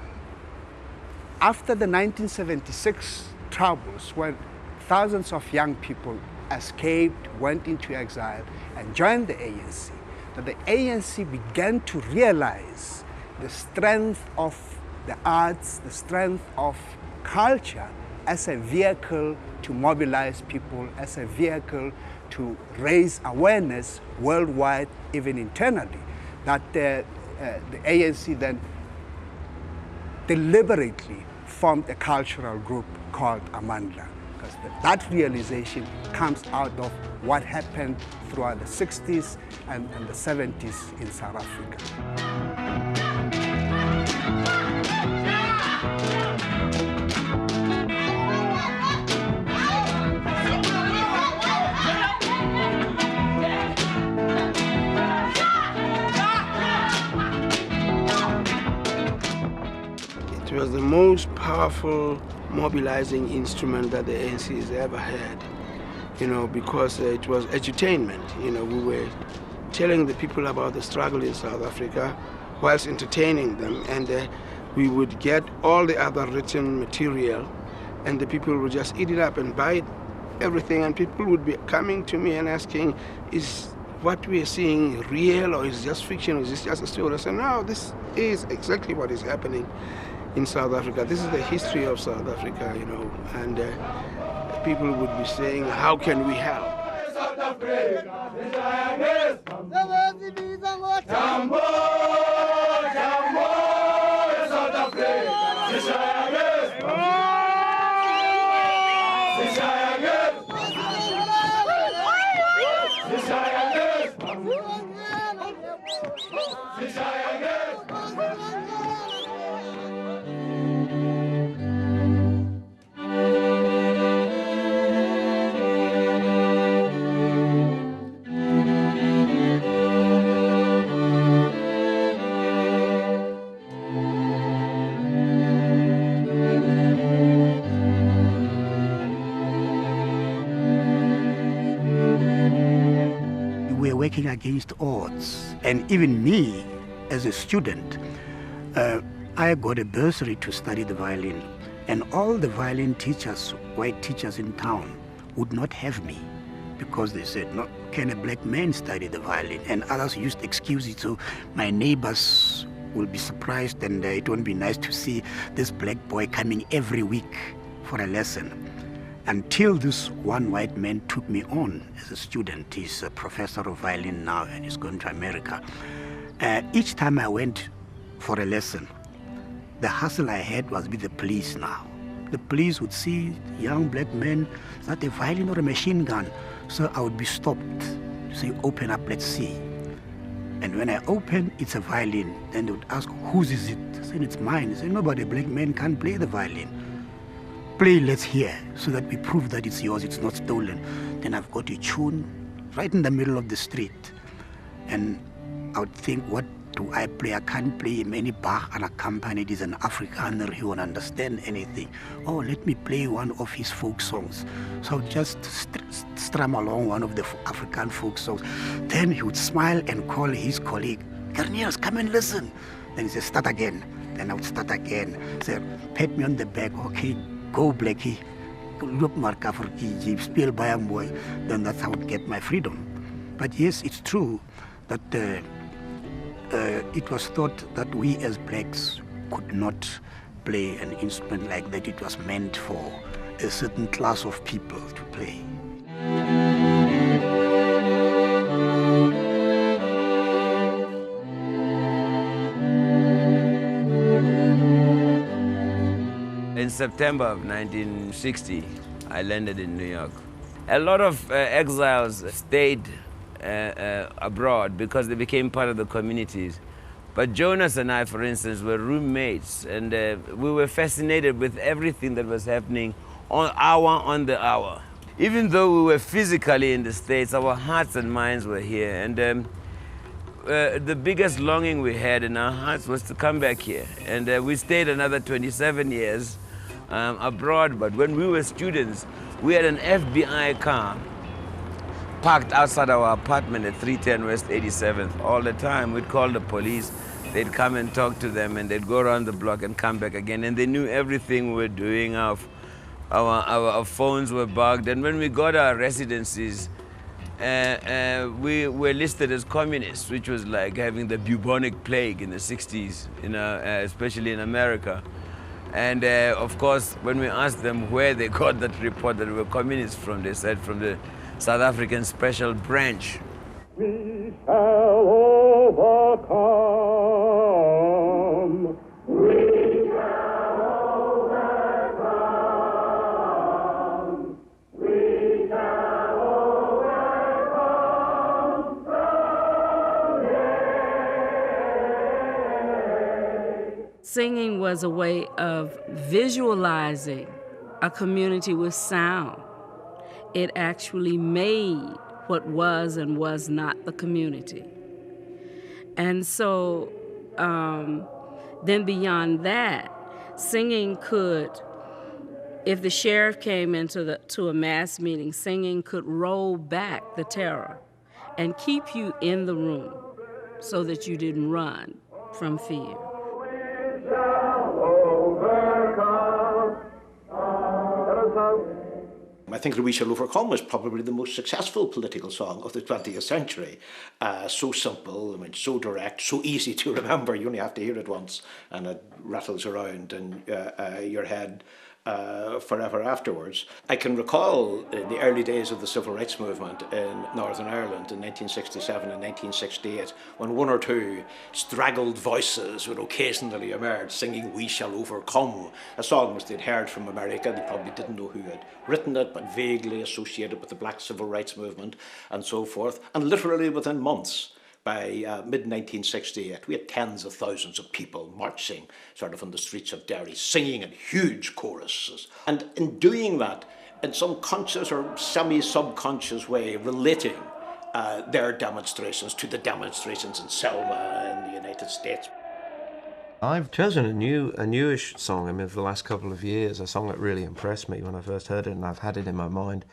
After the 1976 troubles, when thousands of young people escaped, went into exile, and joined the ANC, that the ANC began to realize the strength of the arts, the strength of culture as a vehicle to mobilize people, as a vehicle to raise awareness worldwide, even internally, that the ANC then deliberately formed a cultural group called Amandla. because that realization comes out of what happened throughout the 60s and the 70s in South Africa. It was the most powerful mobilizing instrument that the ANC has ever had, you know, because it was edutainment. You know, we were telling the people about the struggle in South Africa whilst entertaining them, and we would get all the other written material and the people would just eat it up and buy everything, and people would be coming to me and asking, is what we are seeing real, or is it just fiction, or is this just a story? I said, no, this is exactly what is happening in South Africa. This is the history of South Africa, you know, and people would be saying, how can we help? Working against odds, and even me as a student, I got a bursary to study the violin, and all the violin teachers, white teachers in town, would not have me because they said, no, can a black man study the violin? And others used excuses, so my neighbors will be surprised, and it won't be nice to see this black boy coming every week for a lesson. Until this one white man took me on as a student. He's a professor of violin now and he's going to America. Each time I went for a lesson, the hassle I had was with the police now. The police would see young black men, is that a violin or a machine gun? So I would be stopped to say, open up, let's see. And when I open, it's a violin. Then they would ask, whose is it? I said, it's mine. They said, nobody, black man can't play the violin. Play, let's hear, so that we prove that it's yours, it's not stolen. Then I've got a tune right in the middle of the street. And I would think, what do I play? I can't play any Bach unaccompanied. He's an Afrikaner, he won't understand anything. Oh, let me play one of his folk songs. So I would just strum along one of the African folk songs. Then he would smile and call his colleague, Cornelius, come and listen. Then he said, start again. Then I would start again. Say, pat me on the back, okay. Go, Blackie. Look, Marka for Egypt, spiel by a boy. Then that's how I would get my freedom. But yes, it's true that it was thought that we as blacks could not play an instrument like that. It was meant for a certain class of people to play. In September of 1960, I landed in New York. A lot of exiles stayed abroad because they became part of the communities. But Jonas and I, for instance, were roommates, and we were fascinated with everything that was happening on the hour. Even though we were physically in the States, our hearts and minds were here. And the biggest longing we had in our hearts was to come back here. And we stayed another 27 years abroad, but when we were students, we had an FBI car parked outside our apartment at 310 West 87th all the time. We'd call the police, they'd come and talk to them, and they'd go around the block and come back again, and they knew everything we were doing. Our phones were bugged, and when we got our residencies, we were listed as communists, which was like having the bubonic plague in the 60s, especially in America. And of course, when we asked them where they got that report that we were communists from, they said from the South African Special Branch. We shall overcome. We shall overcome. Singing was a way of visualizing a community with sound. It actually made what was and was not the community. And so then beyond that, singing could, if the sheriff came into to a mass meeting, singing could roll back the terror and keep you in the room so that you didn't run from fear. I think We Shall Overcome was probably the most successful political song of the 20th century. So simple, I mean, so direct, so easy to remember. You only have to hear it once and it rattles around in your head forever afterwards. I can recall the early days of the civil rights movement in Northern Ireland in 1967 and 1968, when one or two straggled voices would occasionally emerge singing We Shall Overcome, a song which they'd heard from America. They probably didn't know who had written it, but vaguely associated with the black civil rights movement and so forth. And literally within months, by mid-1968, we had tens of thousands of people marching sort of on the streets of Derry, singing in huge choruses. And in doing that, in some conscious or semi-subconscious way, relating their demonstrations to the demonstrations in Selma in the United States. I've chosen a newish song, I mean, for the last couple of years, a song that really impressed me when I first heard it, and I've had it in my mind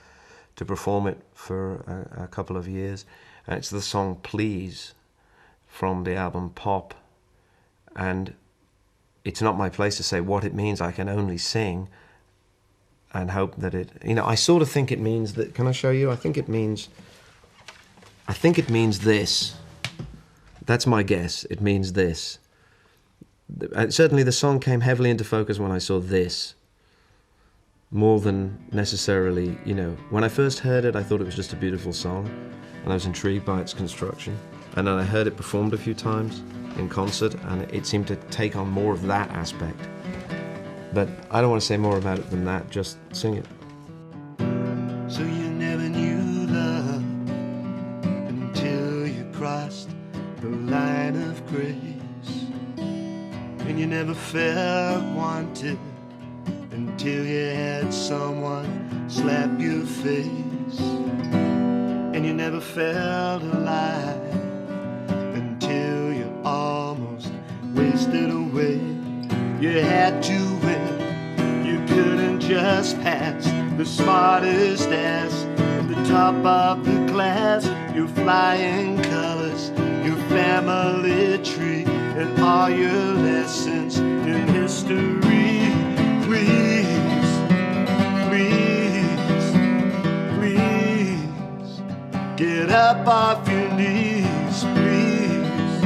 to perform it for a couple of years. And it's the song Please from the album Pop. And it's not my place to say what it means. I can only sing and hope that it, you know, I sort of think it means that, can I show you? I think it means this. That's my guess. It means this. Certainly the song came heavily into focus when I saw this. More than necessarily, you know, when I first heard it, I thought it was just a beautiful song. And I was intrigued by its construction. And then I heard it performed a few times in concert, and it seemed to take on more of that aspect. But I don't want to say more about it than that, just sing it. So you never knew love until you crossed the line of grace. And you never felt wanted until you had someone slap your face. And you never felt alive until you almost wasted away. You had to win, you couldn't just pass the smartest ass at the top of the class. Your flying colors, your family tree, and all your lessons in history. Please, please, please, get up off your knees, please,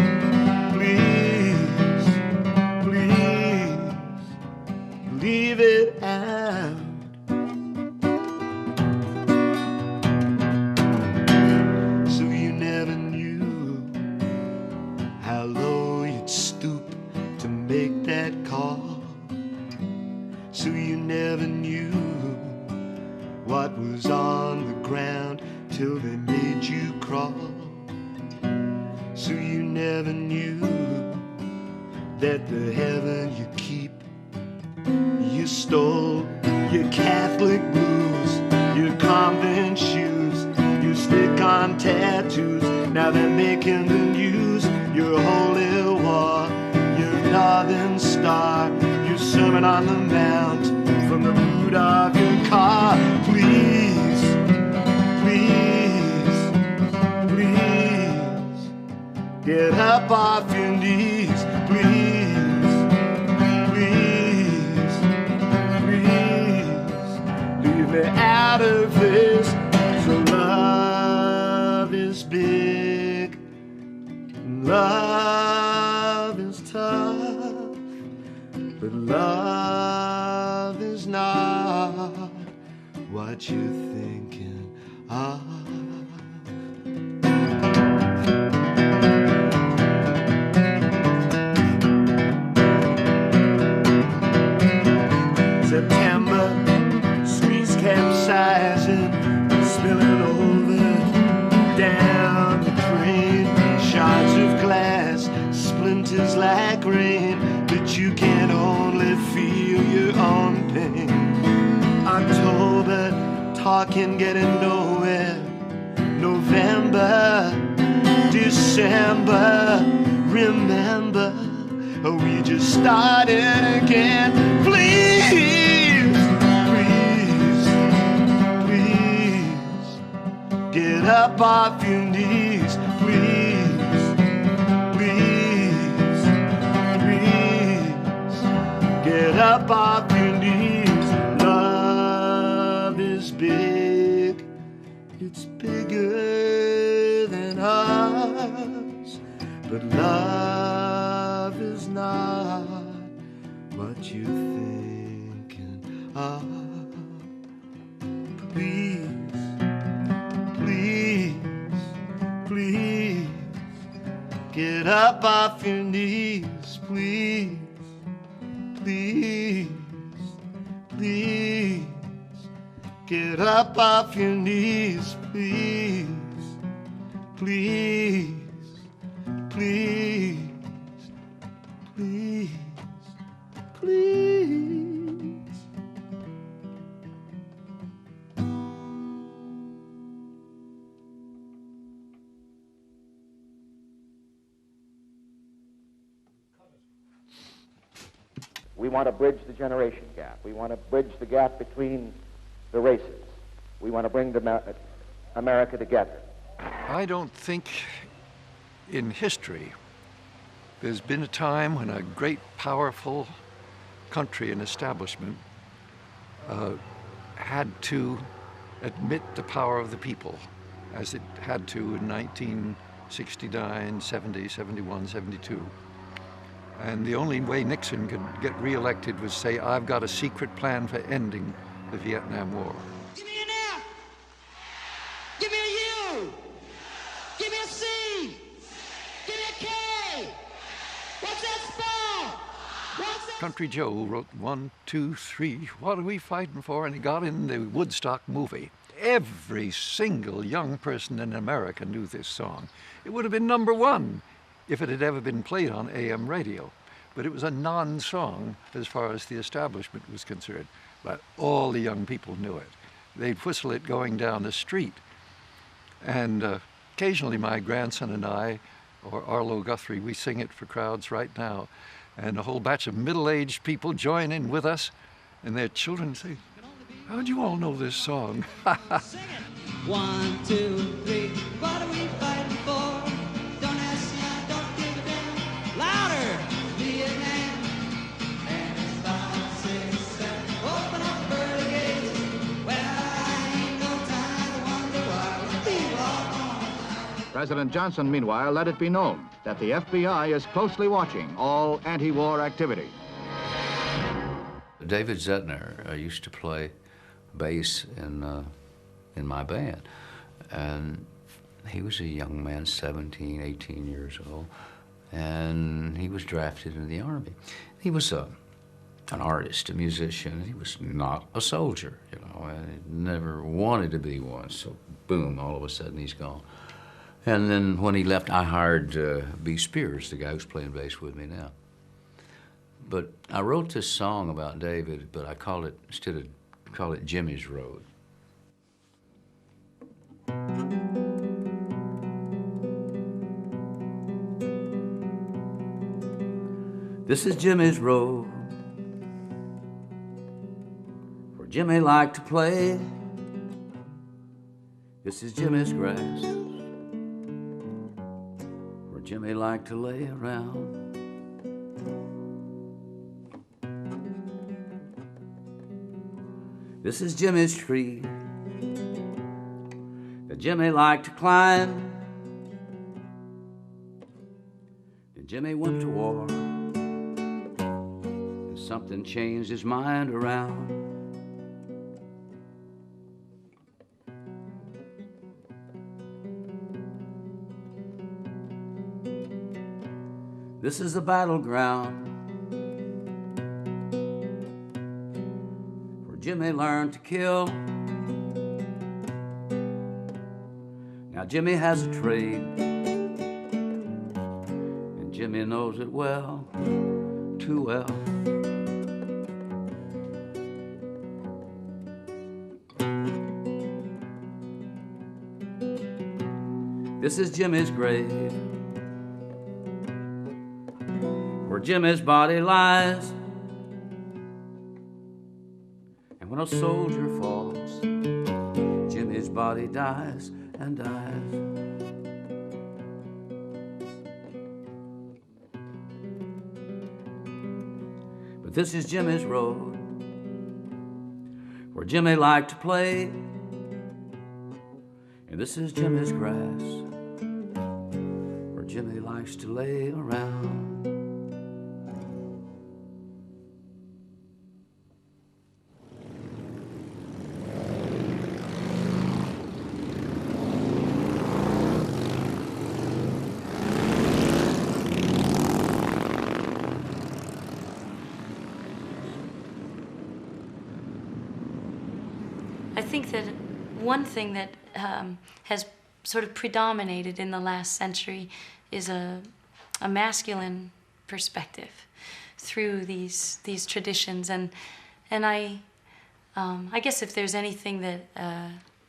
please, please, leave it out. So you never knew how low you'd stoop to make that call. So you never knew what was on the ground till they made you crawl. So you never knew that the heaven you keep, you stole your Catholic blues, your convent shoes, your stick-on tattoos. Now they're making the news. Your holy war, your northern star, your sermon on the mount from the boot of your car. Please, please, please, get up off your knees. Please, please, please, leave me out of this. So love is big, love is tough, but love is not what you're thinking of. September, streets capsizing, spilling over down the drain. Shards of glass, splinters like rain. The you can only feel your own pain. October, talking, getting nowhere. November, December, remember, we just started again. Please, please, please, get up off your knees. Please, please, please, get up off your knees. Love is big, it's bigger than us, but love is not what you're thinking of. Please, please, please, get up off your knees. Please, please, please, get up off your knees. Please, please, please, please, please. We want to bridge the generation gap. We want to bridge the gap between the races. We want to bring America together. I don't think in history there's been a time when a great, powerful country and establishment had to admit the power of the people, as it had to in 1969, 70, 71, 72. And the only way Nixon could get reelected was say, I've got a secret plan for ending the Vietnam War. Give me an F. Give me a U. Give me a C. Give me a K. What's that spell? What's that? Country Joe wrote 1, 2, 3, what are we fighting for? And he got in the Woodstock movie. Every single young person in America knew this song. It would have been #1 if it had ever been played on AM radio. But it was a non-song as far as the establishment was concerned. But all the young people knew it. They'd whistle it going down the street. And occasionally my grandson and I, or Arlo Guthrie, we sing it for crowds right now. And a whole batch of middle-aged people join in with us, and their children say, how'd you all know this song? Sing it. 1, 2, 3, what are we fighting for? Don't ask me, I don't give a damn. Louder! Vietnam. And it's 5, 6, 7. Open up early gates. Well, I ain't no time to wonder why we walk on. President Johnson, meanwhile, let it be known that the FBI is closely watching all anti-war activity. David Zettner used to play bass in my band, and he was a young man, 17, 18 years old, and he was drafted into the Army. He was an artist, a musician. He was not a soldier, you know, and he never wanted to be one, so boom, all of a sudden he's gone. And then when he left, I hired B. Spears, the guy who's playing bass with me now. But I wrote this song about David, but I call it, call it Jimmy's Road. This is Jimmy's Road, where Jimmy liked to play. This is Jimmy's grass, where Jimmy liked to lay around. This is Jimmy's tree that Jimmy liked to climb. Then Jimmy went to war, and something changed his mind around. This is the battleground where Jimmy learned to kill. Now Jimmy has a trade, and Jimmy knows it well. too well. This is Jimmy's grave, where Jimmy's body lies. And when a soldier falls, Jimmy's body dies and dies. But this is Jimmy's road, where Jimmy liked to play. And this is Jimmy's grass, where Jimmy likes to lay around. I think that one thing that has sort of predominated in the last century is a masculine perspective through these traditions, and I guess if there's anything that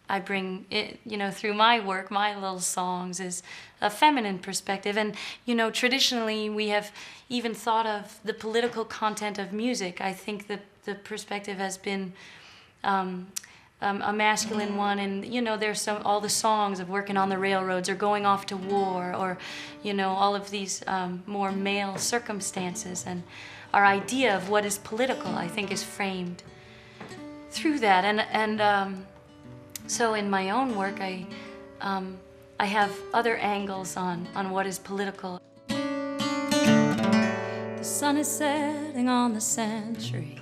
I bring it, through my work, my little songs, is a feminine perspective. And traditionally we have even thought of the political content of music. I think that the perspective has been a masculine one, and there's all the songs of working on the railroads or going off to war, or all of these more male circumstances, and our idea of what is political, I think, is framed through that. And so in my own work, I have other angles on what is political. The sun is setting on the century,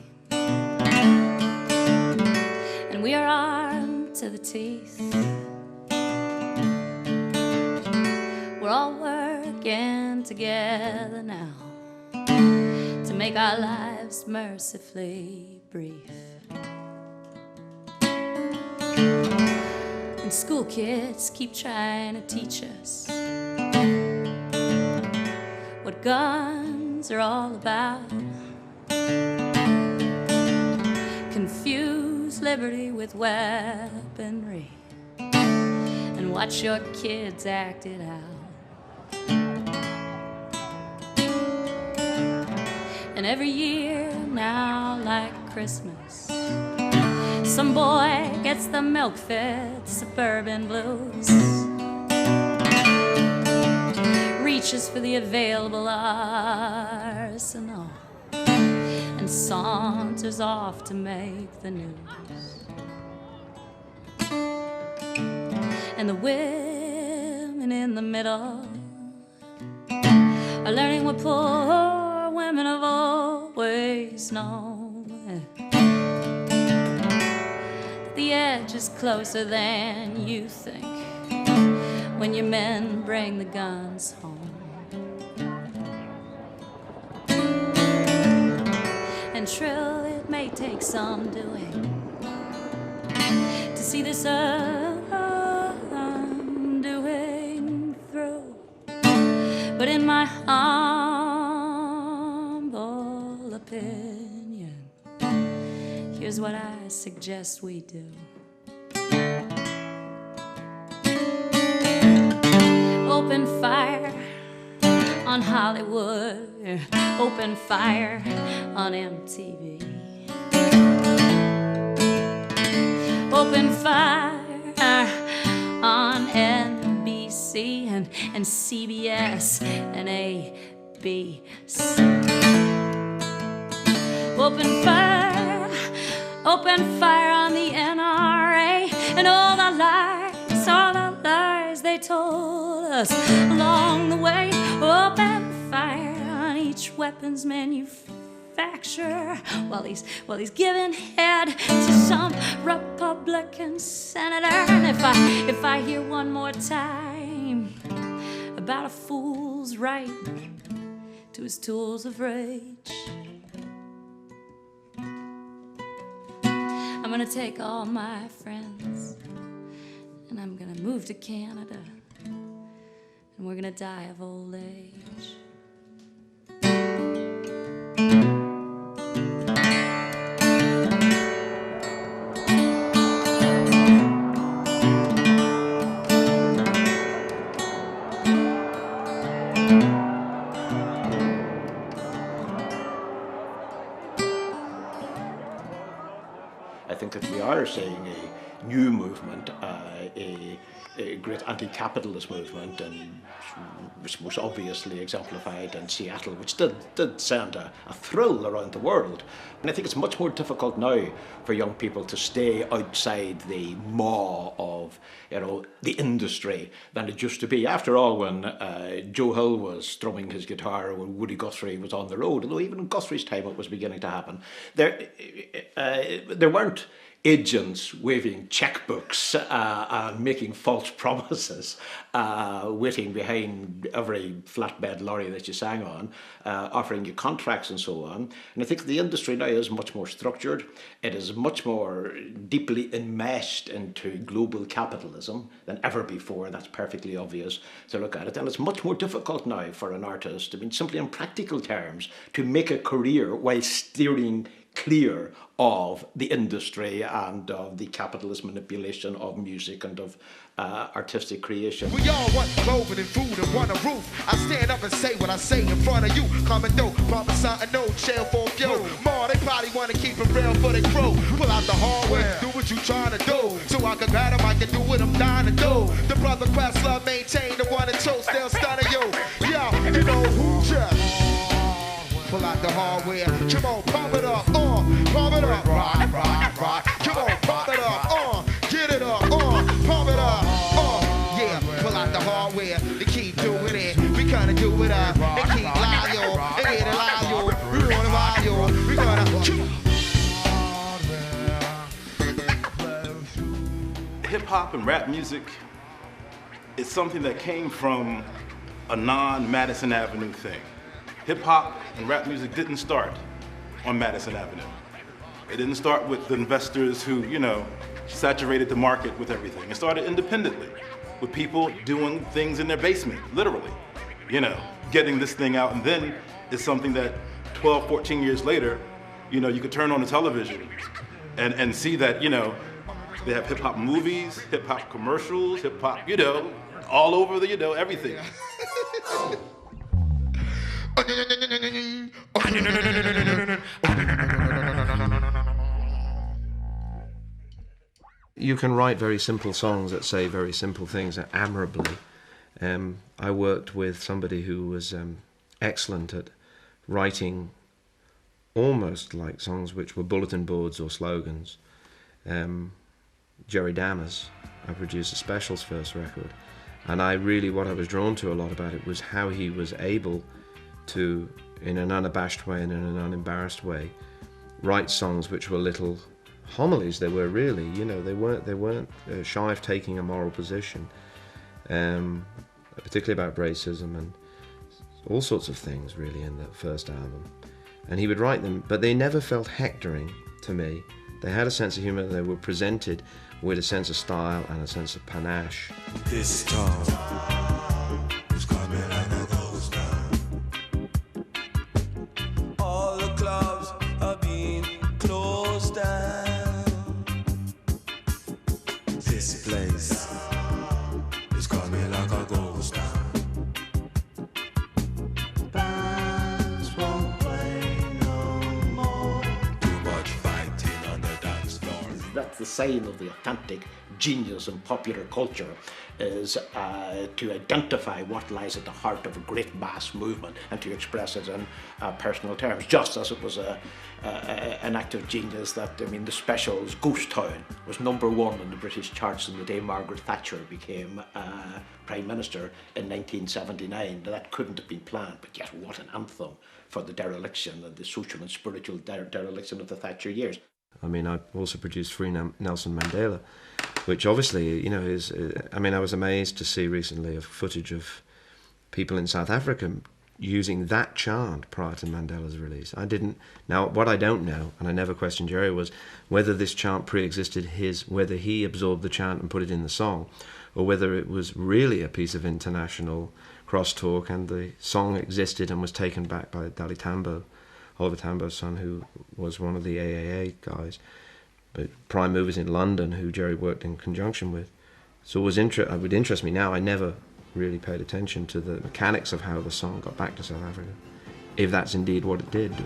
and we are armed to the teeth. We're all working together now to make our lives mercifully brief. And school kids keep trying to teach us what guns are all about. Confuse liberty with weaponry and watch your kids act it out. And every year now, like Christmas, some boy gets the milk-fed suburban blues, reaches for the available arsenal, and saunters off to make the news. And the women in the middle are learning what poor women have always known. The edge is closer than you think when your men bring the guns home. And true, it may take some doing to see this undoing through, but in my humble opinion, here's what I suggest we do. Open fire on Hollywood, open fire on MTV, open fire on NBC and CBS and ABC. Open fire on the NRA and all the lies they told us along the way. Open fire on each weapons manufacturer while he's giving head to some Republican senator. And if I hear one more time about a fool's right to his tools of rage, I'm gonna take all my friends and I'm gonna move to Canada, and we're gonna die of old age. I think that we are seeing a new movement, a great anti-capitalist movement, and which most obviously exemplified in Seattle, which did send a thrill around the world. And I think it's much more difficult now for young people to stay outside the maw of, you know, the industry than it used to be. After all, when Joe Hill was strumming his guitar, when Woody Guthrie was on the road, although even in Guthrie's time it was beginning to happen, there weren't agents waving checkbooks and making false promises, waiting behind every flatbed lorry that you sang on, offering you contracts and so on. And I think the industry now is much more structured. It is much more deeply enmeshed into global capitalism than ever before. That's perfectly obvious to look at it. And it's much more difficult now for an artist, I mean, simply in practical terms, to make a career while steering clear of the industry and of the capitalist manipulation of music and of artistic creation. We all want clothing and food and want a roof. I stand up and say what I say in front of you. Coming through, promise something no chill for yo. More, they probably want to keep it real for the crew. Pull out the hardware, do what you trying to do. So I can grab them, I can do what I'm dying to do. The brother Questlove maintain the 1 and 2, still stunning you. Yo, you know who just pull out the hardware. Come on, pump it up, pump it up, rock, rock, rock. Come on, pump it up, get it up, pump it up, yeah. Pull out the hardware, they keep doing it. We gonna do it up, they keep loyal, they get it loyal. We wanna loyal, we gonna. Hip hop and rap music is something that came from a non-Madison Avenue thing. Hip-hop and rap music didn't start on Madison Avenue. It didn't start with the investors who, you know, saturated the market with everything. It started independently, with people doing things in their basement, literally, you know, getting this thing out. And then it's something that 12, 14 years later, you know, you could turn on the television and see that, you know, they have hip-hop movies, hip-hop commercials, hip-hop, you know, all over the, you know, everything. You can write very simple songs that say very simple things admirably. I worked with somebody who was excellent at writing almost like songs which were bulletin boards or slogans. Jerry Dammers, I produced a Specials first record, and what I was drawn to a lot about it was how he was able to, in an unabashed way and in an unembarrassed way, write songs which were little homilies. They were really, you know, they weren't shy of taking a moral position, particularly about racism and all sorts of things really in the first album. And he would write them, but they never felt hectoring to me. They had a sense of humor. They were presented with a sense of style and a sense of panache. This time was coming and it goes down. All the clubs are being closed down. This place is coming like a ghost town. Bands won't play no more. Too much fighting on the dance floor. That's the sign of the authentic genius in popular culture, is to identify what lies at the heart of a great mass movement and to express it in personal terms, just as it was an act of genius that, I mean, the Specials' Ghost Town was #1 in the British charts on the day Margaret Thatcher became Prime Minister in 1979. Now, that couldn't have been planned, but yet what an anthem for the dereliction and the social and spiritual dereliction of the Thatcher years. I mean, I also produced Free Nelson Mandela, which obviously, you know, is... I mean, I was amazed to see recently a footage of people in South Africa using that chant prior to Mandela's release. I didn't... Now, what I don't know, and I never questioned Jerry, was whether this chant pre-existed whether he absorbed the chant and put it in the song, or whether it was really a piece of international crosstalk and the song existed and was taken back by Dali Tambo, Oliver Tambo's son, who was one of the AAA guys, but prime movers in London, who Jerry worked in conjunction with. So it would interest me now. I never really paid attention to the mechanics of how the song got back to South Africa, if that's indeed what it did do.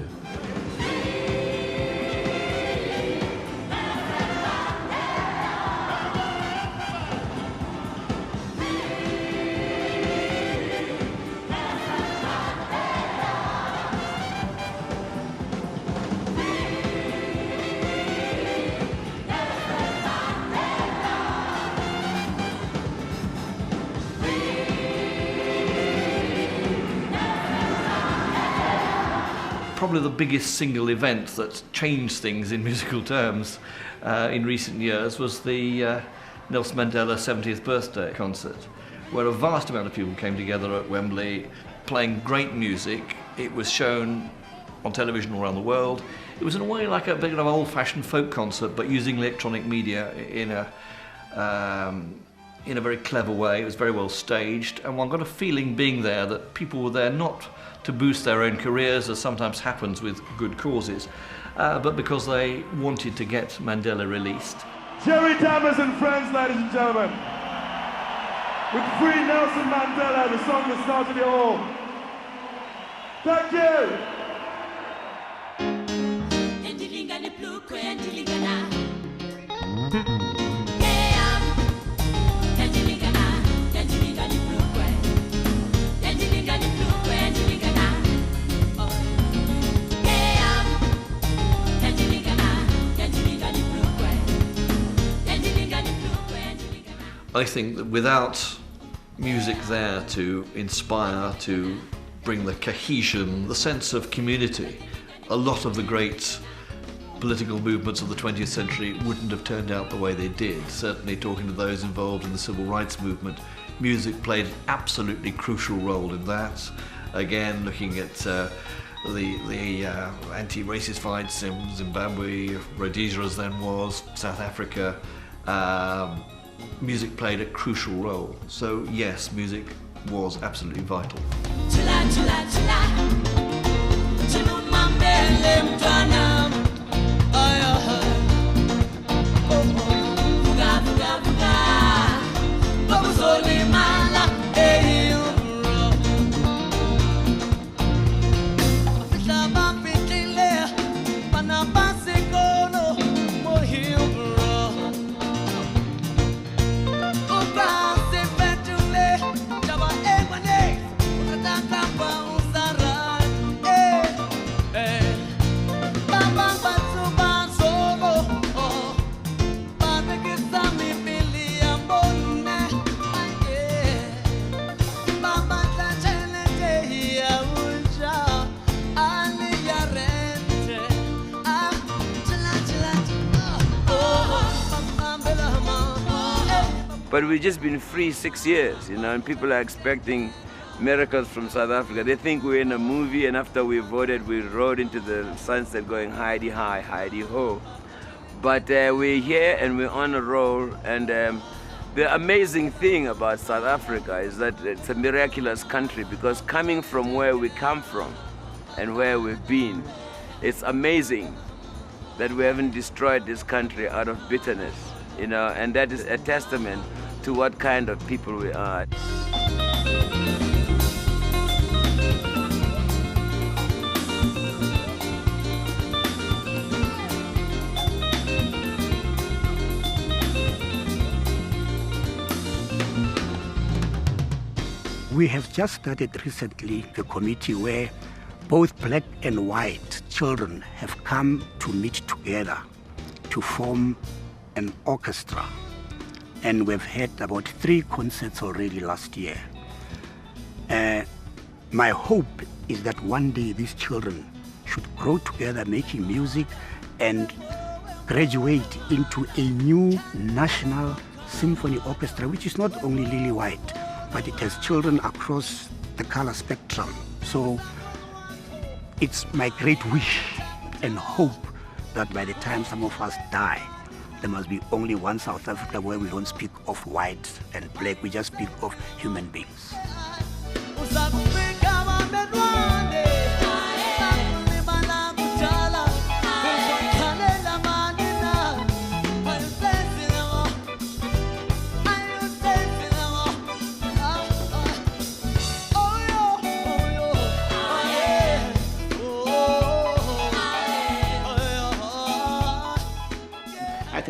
probably the biggest single event that changed things in musical terms in recent years was the Nelson Mandela 70th birthday concert, where a vast amount of people came together at Wembley playing great music. It was shown on television all around the world. It was in a way like a bit of old-fashioned folk concert, but using electronic media in a very clever way. It was very well staged, and one got a feeling being there that people were there not to boost their own careers, as sometimes happens with good causes, but because they wanted to get Mandela released. Jerry Thomas and friends, ladies and gentlemen. With Free Nelson Mandela, the song that started it all. Thank you. I think that without music there to inspire, to bring the cohesion, the sense of community, a lot of the great political movements of the 20th century wouldn't have turned out the way they did. Certainly talking to those involved in the civil rights movement, music played an absolutely crucial role in that. Again, looking at the anti-racist fights in Zimbabwe, Rhodesia as then was, South Africa, music played a crucial role. So yes, music was absolutely vital. But we've just been free 6 years, you know, and people are expecting miracles from South Africa. They think we're in a movie, and after we voted, we rode into the sunset going Heidi High, Heidi Ho. But we're here and we're on a roll, and the amazing thing about South Africa is that it's a miraculous country, because coming from where we come from and where we've been, it's amazing that we haven't destroyed this country out of bitterness, you know, and that is a testament to what kind of people we are. We have just started recently a committee where both black and white children have come to meet together to form an orchestra. And we've had about 3 concerts already last year. My hope is that one day these children should grow together making music and graduate into a new national symphony orchestra, which is not only lily white, but it has children across the color spectrum. So it's my great wish and hope that by the time some of us die, there must be only one South Africa where we don't speak of white and black, we just speak of human beings.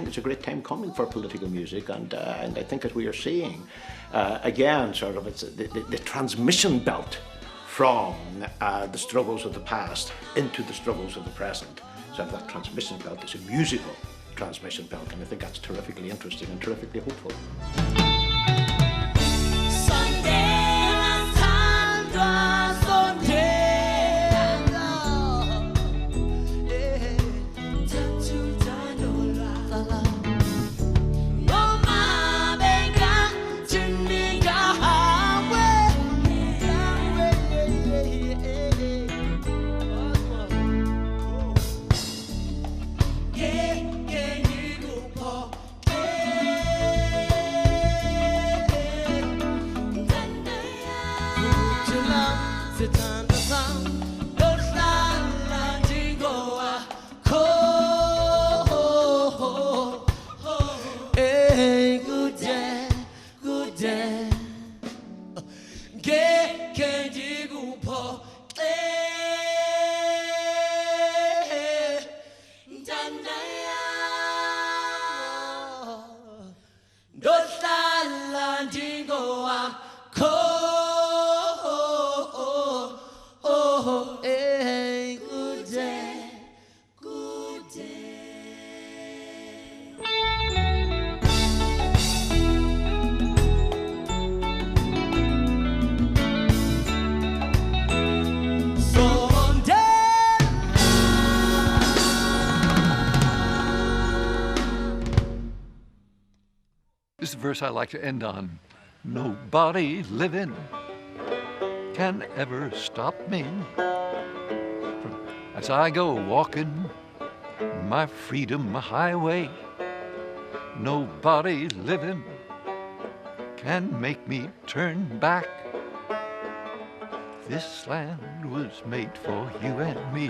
It's a great time coming for political music, and I think that we are seeing again sort of it's the transmission belt from the struggles of the past into the struggles of the present. So that transmission belt is a musical transmission belt, and I think that's terrifically interesting and terrifically hopeful. verse I like to end on. Nobody living can ever stop me as I go walking my freedom highway. Nobody living can make me turn back. This land was made for you and me.